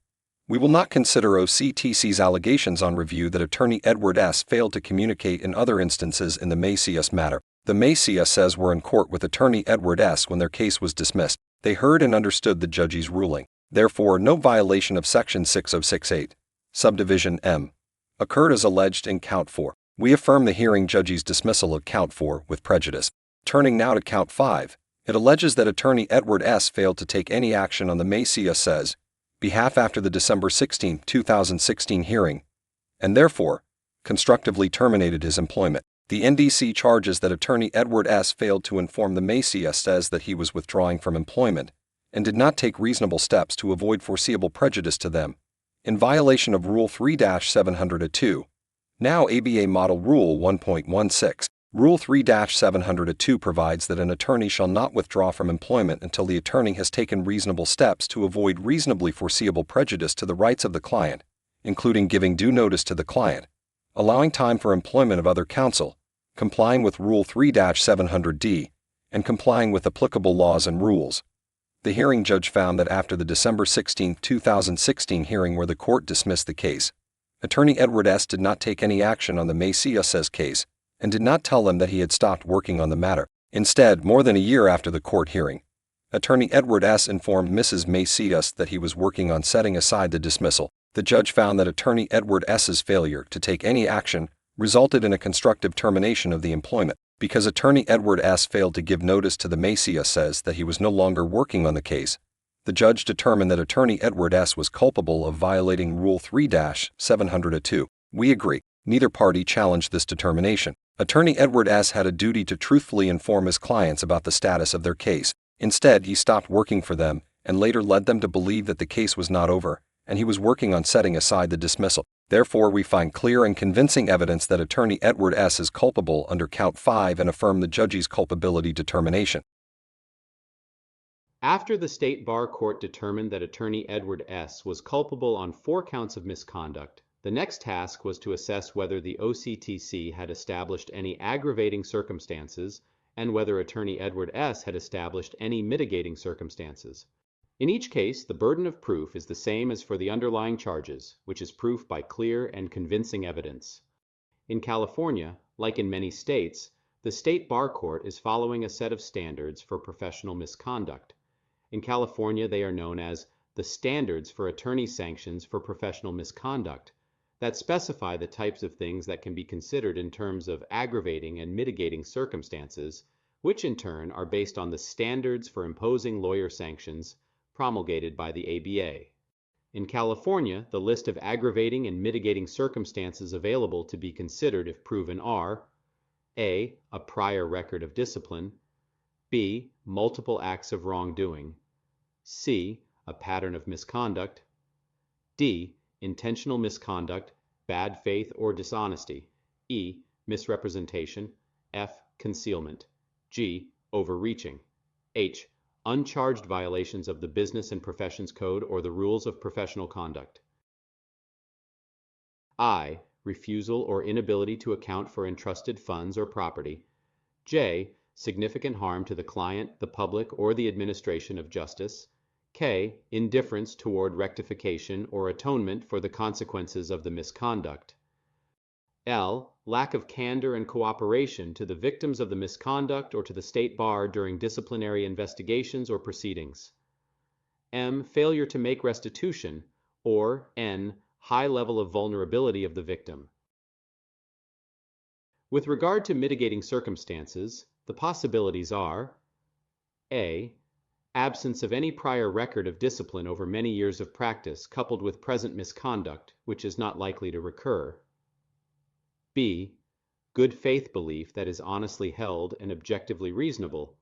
we will not consider OCTC's allegations on review that Attorney Edward S. failed to communicate in other instances in the McGee matter. The McGee were in court with Attorney Edward S. when their case was dismissed. They heard and understood the judge's ruling. Therefore, no violation of Section 6068, Subdivision M, occurred as alleged in Count 4. We affirm the hearing judge's dismissal of Count 4 with prejudice. Turning now to Count 5, it alleges that Attorney Edward S. failed to take any action on the McGee behalf after the December 16, 2016 hearing, and therefore, constructively terminated his employment. The NDC charges that Attorney Edward S. failed to inform the McGee that he was withdrawing from employment and did not take reasonable steps to avoid foreseeable prejudice to them, in violation of Rule 3-702, now ABA Model Rule 1.16. Rule 3-702 provides that an attorney shall not withdraw from employment until the attorney has taken reasonable steps to avoid reasonably foreseeable prejudice to the rights of the client, including giving due notice to the client, allowing time for employment of other counsel, complying with Rule 3-700D, and complying with applicable laws and rules. The hearing judge found that after the December 16, 2016 hearing where the court dismissed the case, Attorney Edward S. did not take any action on the McGee case and did not tell them that he had stopped working on the matter. Instead, more than a year after the court hearing, Attorney Edward S. informed Mrs. McGee that he was working on setting aside the dismissal. The judge found that Attorney Edward S.'s failure to take any action resulted in a constructive termination of the employment. Because Attorney Edward S. failed to give notice to the McGee that he was no longer working on the case, the judge determined that Attorney Edward S. was culpable of violating Rule 3-702. We agree. Neither party challenged this determination. Attorney Edward S. had a duty to truthfully inform his clients about the status of their case. Instead, he stopped working for them and later led them to believe that the case was not over, and he was working on setting aside the dismissal. Therefore, we find clear and convincing evidence that Attorney Edward S. is culpable under Count 5 and affirm the judge's culpability determination. After the State Bar Court determined that Attorney Edward S. was culpable on 4 counts of misconduct, the next task was to assess whether the OCTC had established any aggravating circumstances and whether Attorney Edward S. had established any mitigating circumstances. In each case, the burden of proof is the same as for the underlying charges, which is proof by clear and convincing evidence. In California, like in many states, the State Bar Court is following a set of standards for professional misconduct. In California, they are known as the Standards for Attorney Sanctions for Professional Misconduct, that specify the types of things that can be considered in terms of aggravating and mitigating circumstances, which in turn are based on the standards for imposing lawyer sanctions promulgated by the ABA. In California, the list of aggravating and mitigating circumstances available to be considered if proven are A. A prior record of discipline, B. Multiple acts of wrongdoing, C. A pattern of misconduct, D. Intentional misconduct, bad faith or dishonesty, E. Misrepresentation, F. Concealment, G. Overreaching, H. Uncharged violations of the Business and Professions Code or the rules of professional conduct, I. Refusal or inability to account for entrusted funds or property, J. Significant harm to the client, the public, or the administration of justice, K. Indifference toward rectification or atonement for the consequences of the misconduct, L. Lack of candor and cooperation to the victims of the misconduct or to the State Bar during disciplinary investigations or proceedings, M. Failure to make restitution, or N. High level of vulnerability of the victim. With regard to mitigating circumstances, the possibilities are A. Absence of any prior record of discipline over many years of practice coupled with present misconduct, which is not likely to recur. B. Good faith belief that is honestly held and objectively reasonable.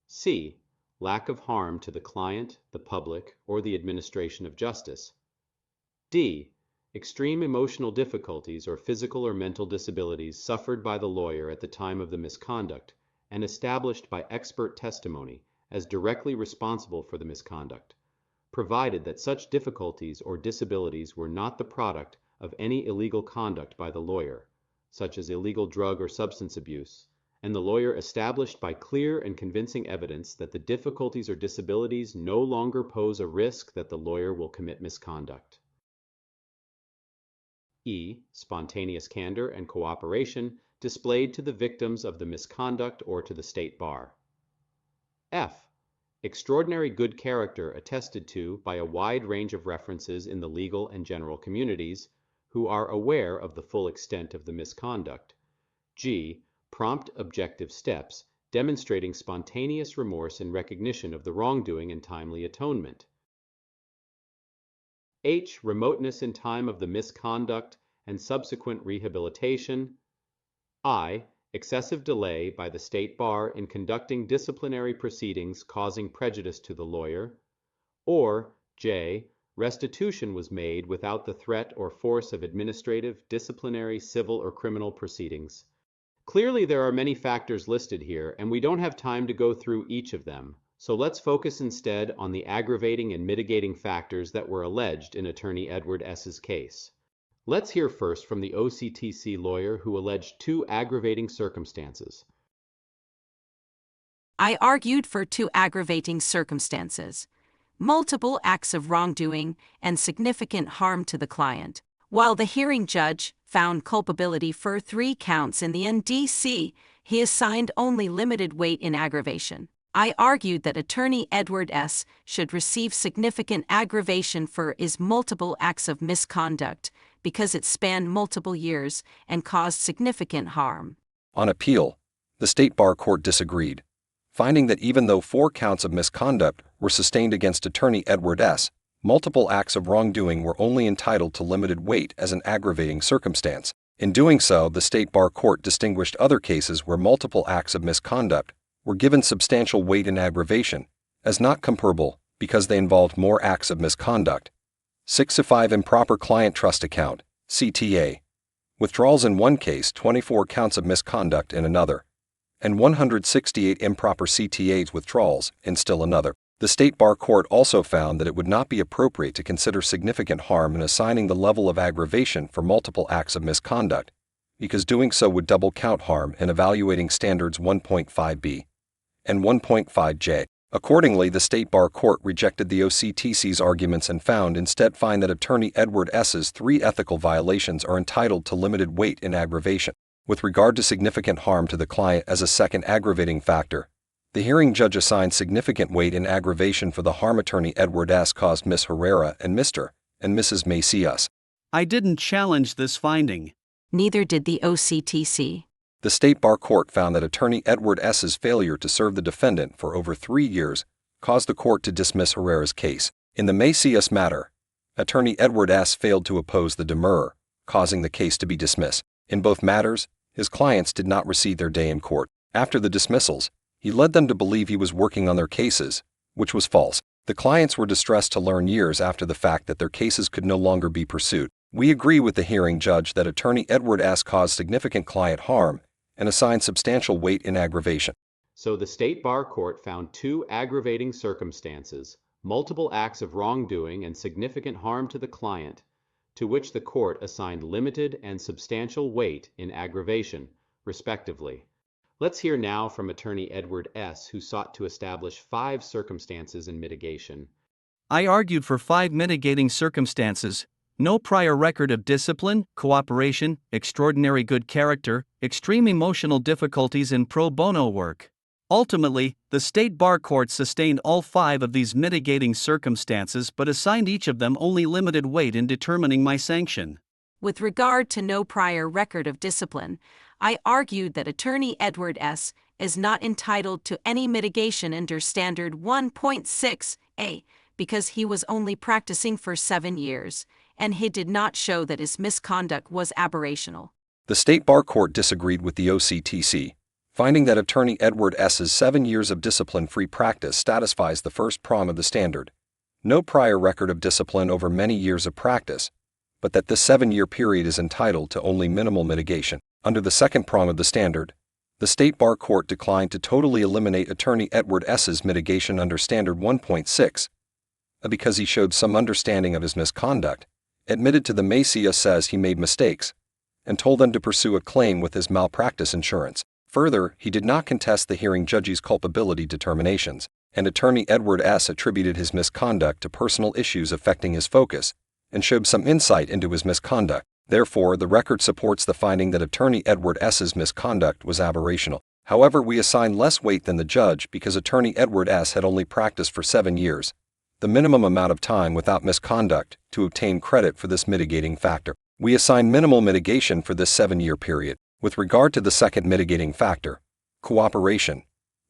C. Lack of harm to the client, the public, or the administration of justice. D. Extreme emotional difficulties or physical or mental disabilities suffered by the lawyer at the time of the misconduct and established by expert testimony as directly responsible for the misconduct, provided that such difficulties or disabilities were not the product of any illegal conduct by the lawyer, such as illegal drug or substance abuse, and the lawyer established by clear and convincing evidence that the difficulties or disabilities no longer pose a risk that the lawyer will commit misconduct. E. Spontaneous candor and cooperation displayed to the victims of the misconduct or to the state bar. F. Extraordinary good character attested to by a wide range of references in the legal and general communities who are aware of the full extent of the misconduct. G. Prompt objective steps demonstrating spontaneous remorse and recognition of the wrongdoing and timely atonement. H. Remoteness in time of the misconduct and subsequent rehabilitation. I. Excessive delay by the state bar in conducting disciplinary proceedings causing prejudice to the lawyer. Or J. Restitution was made without the threat or force of administrative, disciplinary, civil, or criminal proceedings. Clearly, there are many factors listed here, and we don't have time to go through each of them. So let's focus instead on the aggravating and mitigating factors that were alleged in Attorney Edward S.'s case. Let's hear first from the OCTC lawyer who alleged 2 aggravating circumstances. I argued for 2 aggravating circumstances: multiple acts of wrongdoing and significant harm to the client. While the hearing judge found culpability for 3 counts in the NDC, he assigned only limited weight in aggravation. I argued that Attorney Edward S. should receive significant aggravation for his multiple acts of misconduct because it spanned multiple years and caused significant harm. On appeal, the State Bar Court disagreed, finding that even though 4 counts of misconduct were sustained against Attorney Edward S., multiple acts of wrongdoing were only entitled to limited weight as an aggravating circumstance. In doing so, the State Bar Court distinguished other cases where multiple acts of misconduct were given substantial weight in aggravation as not comparable because they involved more acts of misconduct. 6-5 Improper Client Trust Account, CTA. Withdrawals in one case, 24 counts of misconduct in another, and 168 improper CTAs withdrawals in still another. The State Bar Court also found that it would not be appropriate to consider significant harm in assigning the level of aggravation for multiple acts of misconduct, because doing so would double count harm in evaluating standards 1.5b and 1.5j. Accordingly, the State Bar Court rejected the OCTC's arguments and instead find that Attorney Edward S.'s 3 ethical violations are entitled to limited weight in aggravation. With regard to significant harm to the client as a second aggravating factor, the hearing judge assigned significant weight in aggravation for the harm Attorney Edward S. caused Ms. Herrera and Mr. and Mrs. Macias. I didn't challenge this finding. Neither did the OCTC. The State Bar Court found that Attorney Edward S.'s failure to serve the defendant for over 3 years caused the court to dismiss Herrera's case. In the Macias matter, Attorney Edward S. failed to oppose the demurrer, causing the case to be dismissed. In both matters, his clients did not receive their day in court. After the dismissals, he led them to believe he was working on their cases, which was false. The clients were distressed to learn years after the fact that their cases could no longer be pursued. We agree with the hearing judge that Attorney Edward S. caused significant client harm and assigned substantial weight in aggravation. So the State Bar Court found 2 aggravating circumstances, multiple acts of wrongdoing and significant harm to the client, to which the court assigned limited and substantial weight in aggravation, respectively. Let's hear now from Attorney Edward S., who sought to establish 5 circumstances in mitigation. I argued for 5 mitigating circumstances: no prior record of discipline, cooperation, extraordinary good character, extreme emotional difficulties in pro bono work. Ultimately, the State Bar Court sustained all 5 of these mitigating circumstances but assigned each of them only limited weight in determining my sanction. With regard to no prior record of discipline, I argued that Attorney Edward S. is not entitled to any mitigation under Standard 1.6a because he was only practicing for 7 years, and he did not show that his misconduct was aberrational. The State Bar Court disagreed with the OCTC, finding that Attorney Edward S.'s 7 years of discipline-free practice satisfies the first prong of the standard, no prior record of discipline over many years of practice, but that this 7-year period is entitled to only minimal mitigation. Under the second prong of the standard, the State Bar Court declined to totally eliminate Attorney Edward S.'s mitigation under Standard 1.6 because he showed some understanding of his misconduct, admitted to the Macias says he made mistakes, and told them to pursue a claim with his malpractice insurance. Further, he did not contest the hearing judge's culpability determinations, and attorney Edward S. attributed his misconduct to personal issues affecting his focus, and showed some insight into his misconduct. Therefore, the record supports the finding that attorney Edward S.'s misconduct was aberrational. However, we assign less weight than the judge because attorney Edward S. had only practiced for 7 years, the minimum amount of time without misconduct, to obtain credit for this mitigating factor. We assign minimal mitigation for this 7-year period. With regard to the second mitigating factor, cooperation,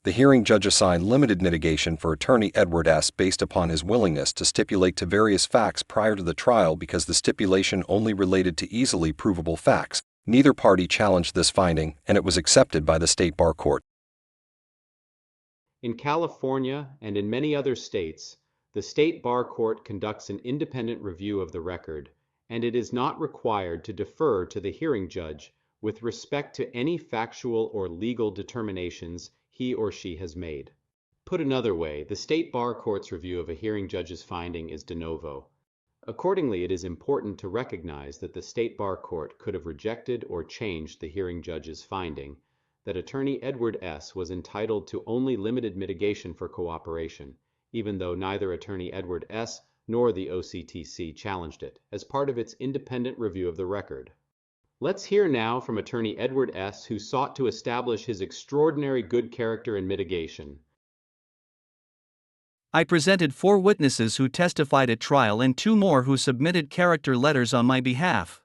the hearing judge assigned limited mitigation for attorney Edward S. based upon his willingness to stipulate to various facts prior to the trial because the stipulation only related to easily provable facts. Neither party challenged this finding, and it was accepted by the state bar court. In California and in many other states, the state bar court conducts an independent review of the record, and it is not required to defer to the hearing judge with respect to any factual or legal determinations he or she has made. Put another way, the state bar court's review of a hearing judge's finding is de novo. Accordingly, it is important to recognize that the state bar court could have rejected or changed the hearing judge's finding that attorney Edward S. was entitled to only limited mitigation for cooperation, even though neither attorney Edward S. nor the OCTC challenged it, as part of its independent review of the record. Let's hear now from attorney Edward S., who sought to establish his extraordinary good character in mitigation. I presented 4 witnesses who testified at trial and 2 more who submitted character letters on my behalf.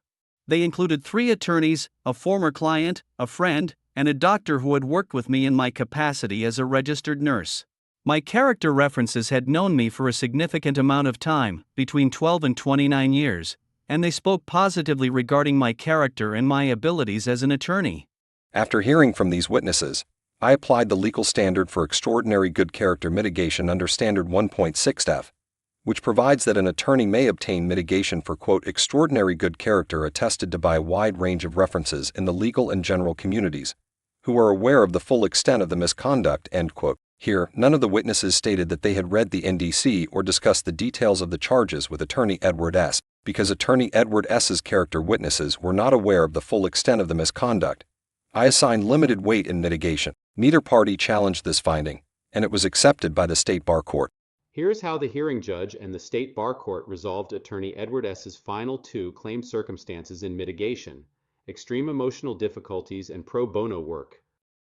They included 3 attorneys, a former client, a friend, and a doctor who had worked with me in my capacity as a registered nurse. My character references had known me for a significant amount of time, between 12 and 29 years, and they spoke positively regarding my character and my abilities as an attorney. After hearing from these witnesses, I applied the legal standard for extraordinary good character mitigation under Standard 1.6F, which provides that an attorney may obtain mitigation for, quote, extraordinary good character attested to by a wide range of references in the legal and general communities, who are aware of the full extent of the misconduct, end quote. Here, none of the witnesses stated that they had read the NDC or discussed the details of the charges with attorney Edward S., because attorney Edward S.'s character witnesses were not aware of the full extent of the misconduct. I assigned limited weight in mitigation. Neither party challenged this finding, and it was accepted by the state bar court. Here's how the hearing judge and the state bar court resolved attorney Edward S.'s final 2 claimed circumstances in mitigation: extreme emotional difficulties and pro bono work.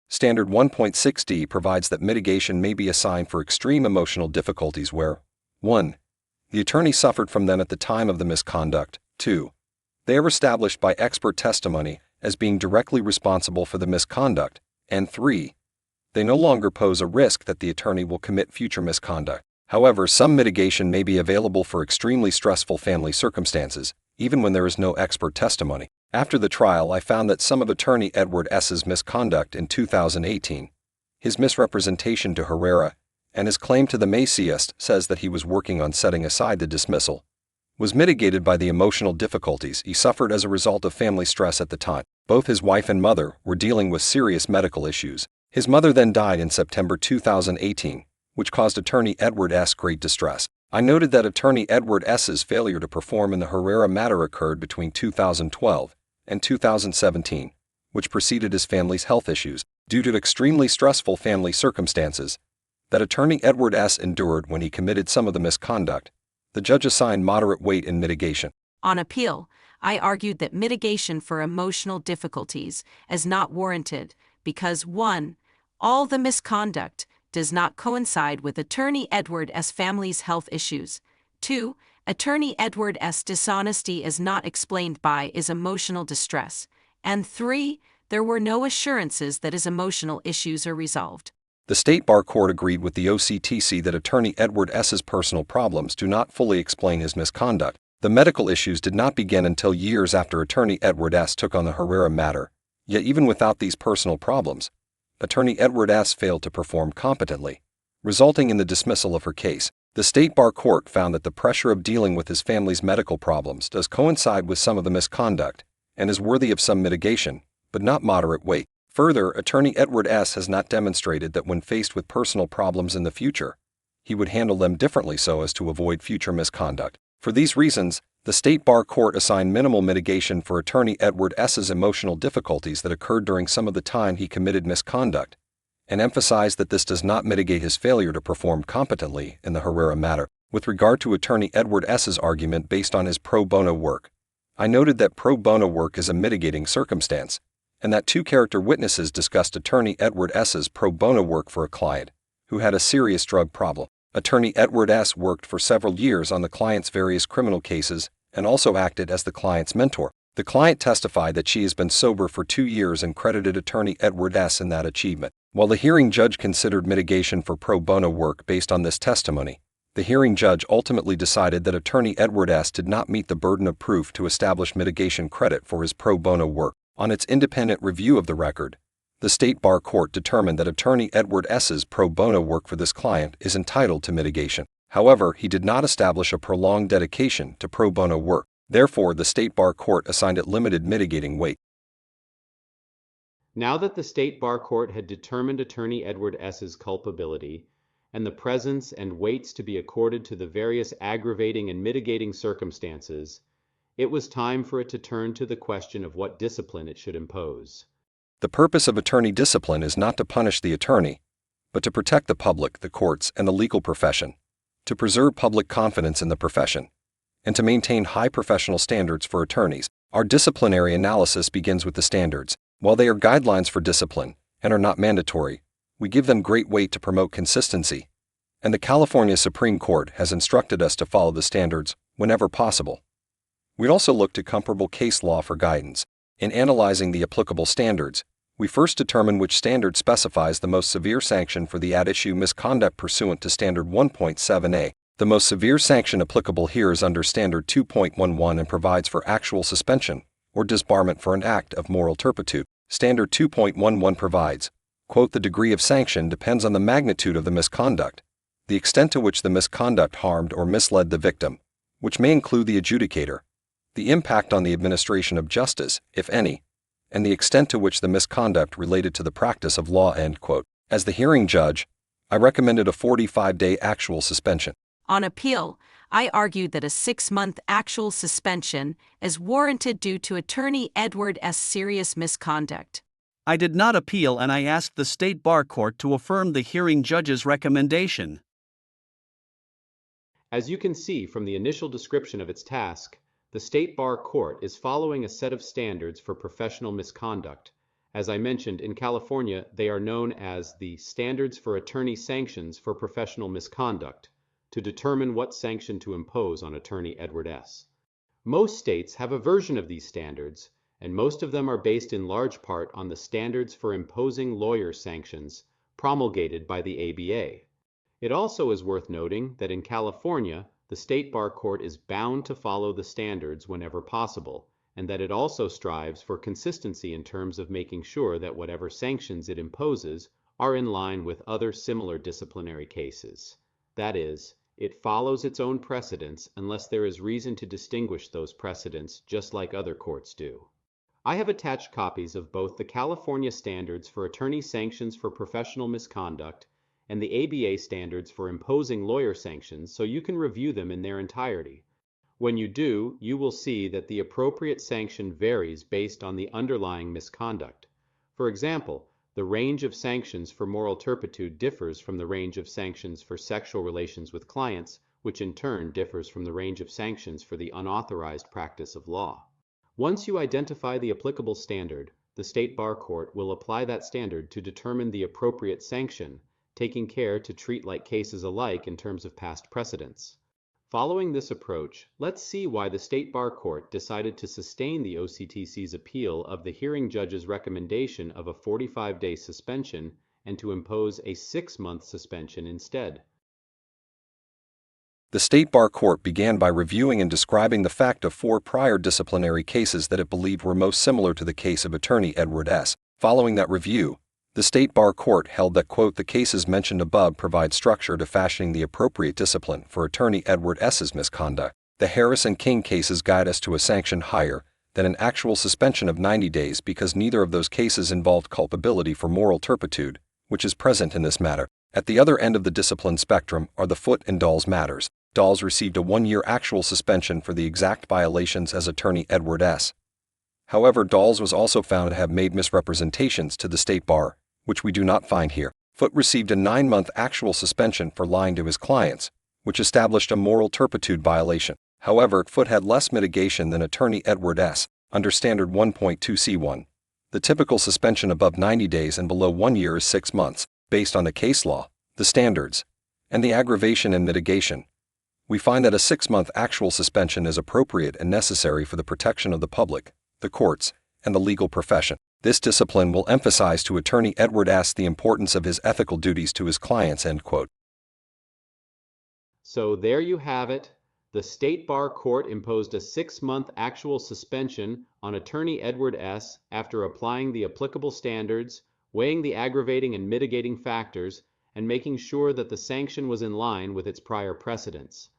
Standard 1.6D provides that mitigation may be assigned for extreme emotional difficulties where 1. The attorney suffered from them at the time of the misconduct. 2. They are established by expert testimony as being directly responsible for the misconduct. And 3. They no longer pose a risk that the attorney will commit future misconduct. However, some mitigation may be available for extremely stressful family circumstances, even when there is no expert testimony. After the trial, I found that some of attorney Edward S.'s misconduct in 2018, his misrepresentation to Herrera, and his claim to the Maciest says that he was working on setting aside the dismissal, was mitigated by the emotional difficulties he suffered as a result of family stress at the time. Both his wife and mother were dealing with serious medical issues. His mother then died in September 2018, which caused attorney Edward S. great distress. I noted that attorney Edward S.'s failure to perform in the Herrera matter occurred between 2012 and 2017, which preceded his family's health issues. Due to extremely stressful family circumstances that attorney Edward S. endured when he committed some of the misconduct, the judge assigned moderate weight in mitigation. On appeal, I argued that mitigation for emotional difficulties is not warranted because 1. All the misconduct does not coincide with attorney Edward S. family's health issues. 2. Attorney Edward S. dishonesty is not explained by his emotional distress. And 3. There were no assurances that his emotional issues are resolved. The state bar court agreed with the OCTC that attorney Edward S.'s personal problems do not fully explain his misconduct. The medical issues did not begin until years after attorney Edward S. took on the Herrera matter. Yet even without these personal problems, attorney Edward S. failed to perform competently, resulting in the dismissal of her case. The state bar court found that the pressure of dealing with his family's medical problems does coincide with some of the misconduct and is worthy of some mitigation, but not moderate weight. Further, attorney Edward S. has not demonstrated that when faced with personal problems in the future, he would handle them differently so as to avoid future misconduct. For these reasons, The State Bar Court assigned minimal mitigation for attorney Edward S.'s emotional difficulties that occurred during some of the time he committed misconduct, and emphasized that this does not mitigate his failure to perform competently in the Herrera matter. With regard to attorney Edward S.'s argument based on his pro bono work, I noted that pro bono work is a mitigating circumstance, and that two character witnesses discussed attorney Edward S.'s pro bono work for a client who had a serious drug problem. Attorney Edward S. worked for several years on the client's various criminal cases and also acted as the client's mentor. The client testified that she has been sober for 2 years and credited attorney Edward S. in that achievement. While the hearing judge considered mitigation for pro bono work based on this testimony, the hearing judge ultimately decided that attorney Edward S. did not meet the burden of proof to establish mitigation credit for his pro bono work. On its independent review of the record, the State Bar Court determined that attorney Edward S.'s pro bono work for this client is entitled to mitigation. However, he did not establish a prolonged dedication to pro bono work. Therefore, the State Bar Court assigned it limited mitigating weight. Now that the State Bar Court had determined attorney Edward S.'s culpability, and the presence and weights to be accorded to the various aggravating and mitigating circumstances, it was time for it to turn to the question of what discipline it should impose. The purpose of attorney discipline is not to punish the attorney, but to protect the public, the courts, and the legal profession, to preserve public confidence in the profession, and to maintain high professional standards for attorneys. Our disciplinary analysis begins with the standards. While they are guidelines for discipline and are not mandatory, we give them great weight to promote consistency, and the California Supreme Court has instructed us to follow the standards whenever possible. We also look to comparable case law for guidance. In analyzing the applicable standards, we first determine which standard specifies the most severe sanction for the at-issue misconduct pursuant to Standard 1.7a. The most severe sanction applicable here is under Standard 2.11 and provides for actual suspension or disbarment for an act of moral turpitude. Standard 2.11 provides, quote, the degree of sanction depends on the magnitude of the misconduct, the extent to which the misconduct harmed or misled the victim, which may include the adjudicator, the impact on the administration of justice, if any, and the extent to which the misconduct related to the practice of law, end quote. As the hearing judge, I recommended a 45-day actual suspension. On appeal, I argued that a 6-month actual suspension is warranted due to attorney Edward S.'s serious misconduct. I did not appeal and I asked the State Bar Court to affirm the hearing judge's recommendation. As you can see from the initial description of its task, the State Bar Court is following a set of standards for professional misconduct. As I mentioned, in California, they are known as the Standards for Attorney Sanctions for Professional Misconduct, to determine what sanction to impose on attorney Edward S. Most states have a version of these standards, and most of them are based in large part on the standards for imposing lawyer sanctions promulgated by the ABA. It also is worth noting that in California, the State Bar Court is bound to follow the standards whenever possible, and that it also strives for consistency in terms of making sure that whatever sanctions it imposes are in line with other similar disciplinary cases. That is, it follows its own precedents unless there is reason to distinguish those precedents just like other courts do. I have attached copies of both the California Standards for Attorney Sanctions for Professional Misconduct and the ABA Standards for Imposing Lawyer Sanctions so you can review them in their entirety. When you do, you will see that the appropriate sanction varies based on the underlying misconduct. For example, the range of sanctions for moral turpitude differs from the range of sanctions for sexual relations with clients, which in turn differs from the range of sanctions for the unauthorized practice of law. Once you identify the applicable standard, the State Bar Court will apply that standard to determine the appropriate sanction, taking care to treat like cases alike in terms of past precedents. Following this approach, let's see why the State Bar Court decided to sustain the OCTC's appeal of the hearing judge's recommendation of a 45-day suspension and to impose a 6-month suspension instead. The State Bar Court began by reviewing and describing the fact of 4 prior disciplinary cases that it believed were most similar to the case of attorney Edward S. Following that review, the State Bar Court held that, quote, the cases mentioned above provide structure to fashioning the appropriate discipline for attorney Edward S.'s misconduct. The Harris and King cases guide us to a sanction higher than an actual suspension of 90 days because neither of those cases involved culpability for moral turpitude, which is present in this matter. At the other end of the discipline spectrum are the Foot and Dawes matters. Dawes received a 1-year actual suspension for the exact violations as attorney Edward S. However, Dawes was also found to have made misrepresentations to the State Bar, which we do not find here. Foote received a 9-month actual suspension for lying to his clients, which established a moral turpitude violation. However, Foote had less mitigation than attorney Edward S. under Standard 1.2c1. The typical suspension above 90 days and below 1 year is 6 months, based on the case law, the standards, and the aggravation and mitigation. We find that a 6-month actual suspension is appropriate and necessary for the protection of the public, the courts, and the legal profession. This discipline will emphasize to attorney Edward S. the importance of his ethical duties to his clients." End quote. So there you have it. The State Bar Court imposed a 6-month actual suspension on attorney Edward S. after applying the applicable standards, weighing the aggravating and mitigating factors, and making sure that the sanction was in line with its prior precedents.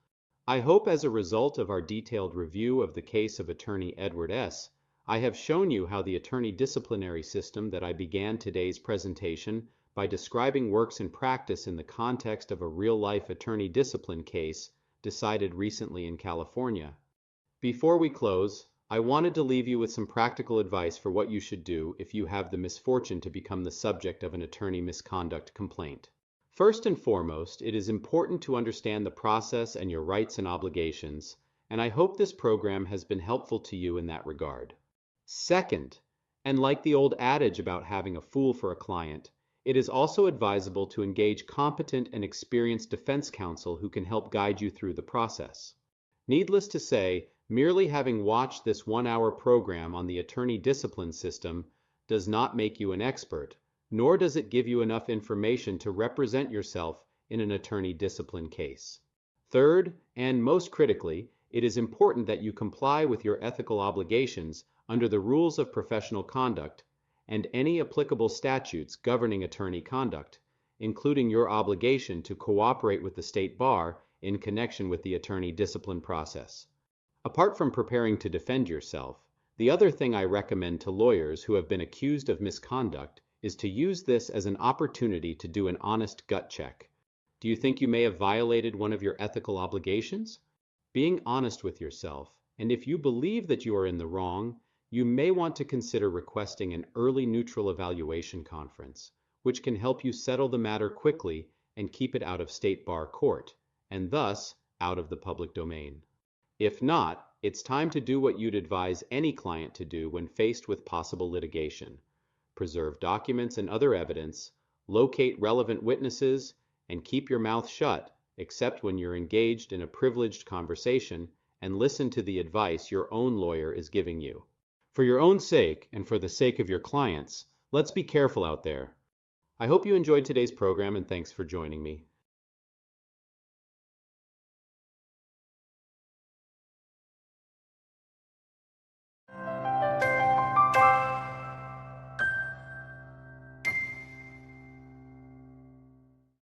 I hope as a result of our detailed review of the case of attorney Edward S., I have shown you how the attorney disciplinary system that I began today's presentation by describing works in practice in the context of a real-life attorney discipline case decided recently in California. Before we close, I wanted to leave you with some practical advice for what you should do if you have the misfortune to become the subject of an attorney misconduct complaint. First and foremost, it is important to understand the process and your rights and obligations, and I hope this program has been helpful to you in that regard. Second, and like the old adage about having a fool for a client, it is also advisable to engage competent and experienced defense counsel who can help guide you through the process. Needless to say, merely having watched this 1-hour program on the attorney discipline system does not make you an expert, nor does it give you enough information to represent yourself in an attorney discipline case. Third, and most critically, it is important that you comply with your ethical obligations under the rules of professional conduct and any applicable statutes governing attorney conduct, including your obligation to cooperate with the State Bar in connection with the attorney discipline process. Apart from preparing to defend yourself, the other thing I recommend to lawyers who have been accused of misconduct is to use this as an opportunity to do an honest gut check. Do you think you may have violated one of your ethical obligations? Being honest with yourself, and if you believe that you are in the wrong, you may want to consider requesting an early neutral evaluation conference, which can help you settle the matter quickly and keep it out of State Bar Court, and thus out of the public domain. If not, it's time to do what you'd advise any client to do when faced with possible litigation. Preserve documents and other evidence, locate relevant witnesses, and keep your mouth shut, except when you're engaged in a privileged conversation, and listen to the advice your own lawyer is giving you. For your own sake, and for the sake of your clients, let's be careful out there. I hope you enjoyed today's program, and thanks for joining me.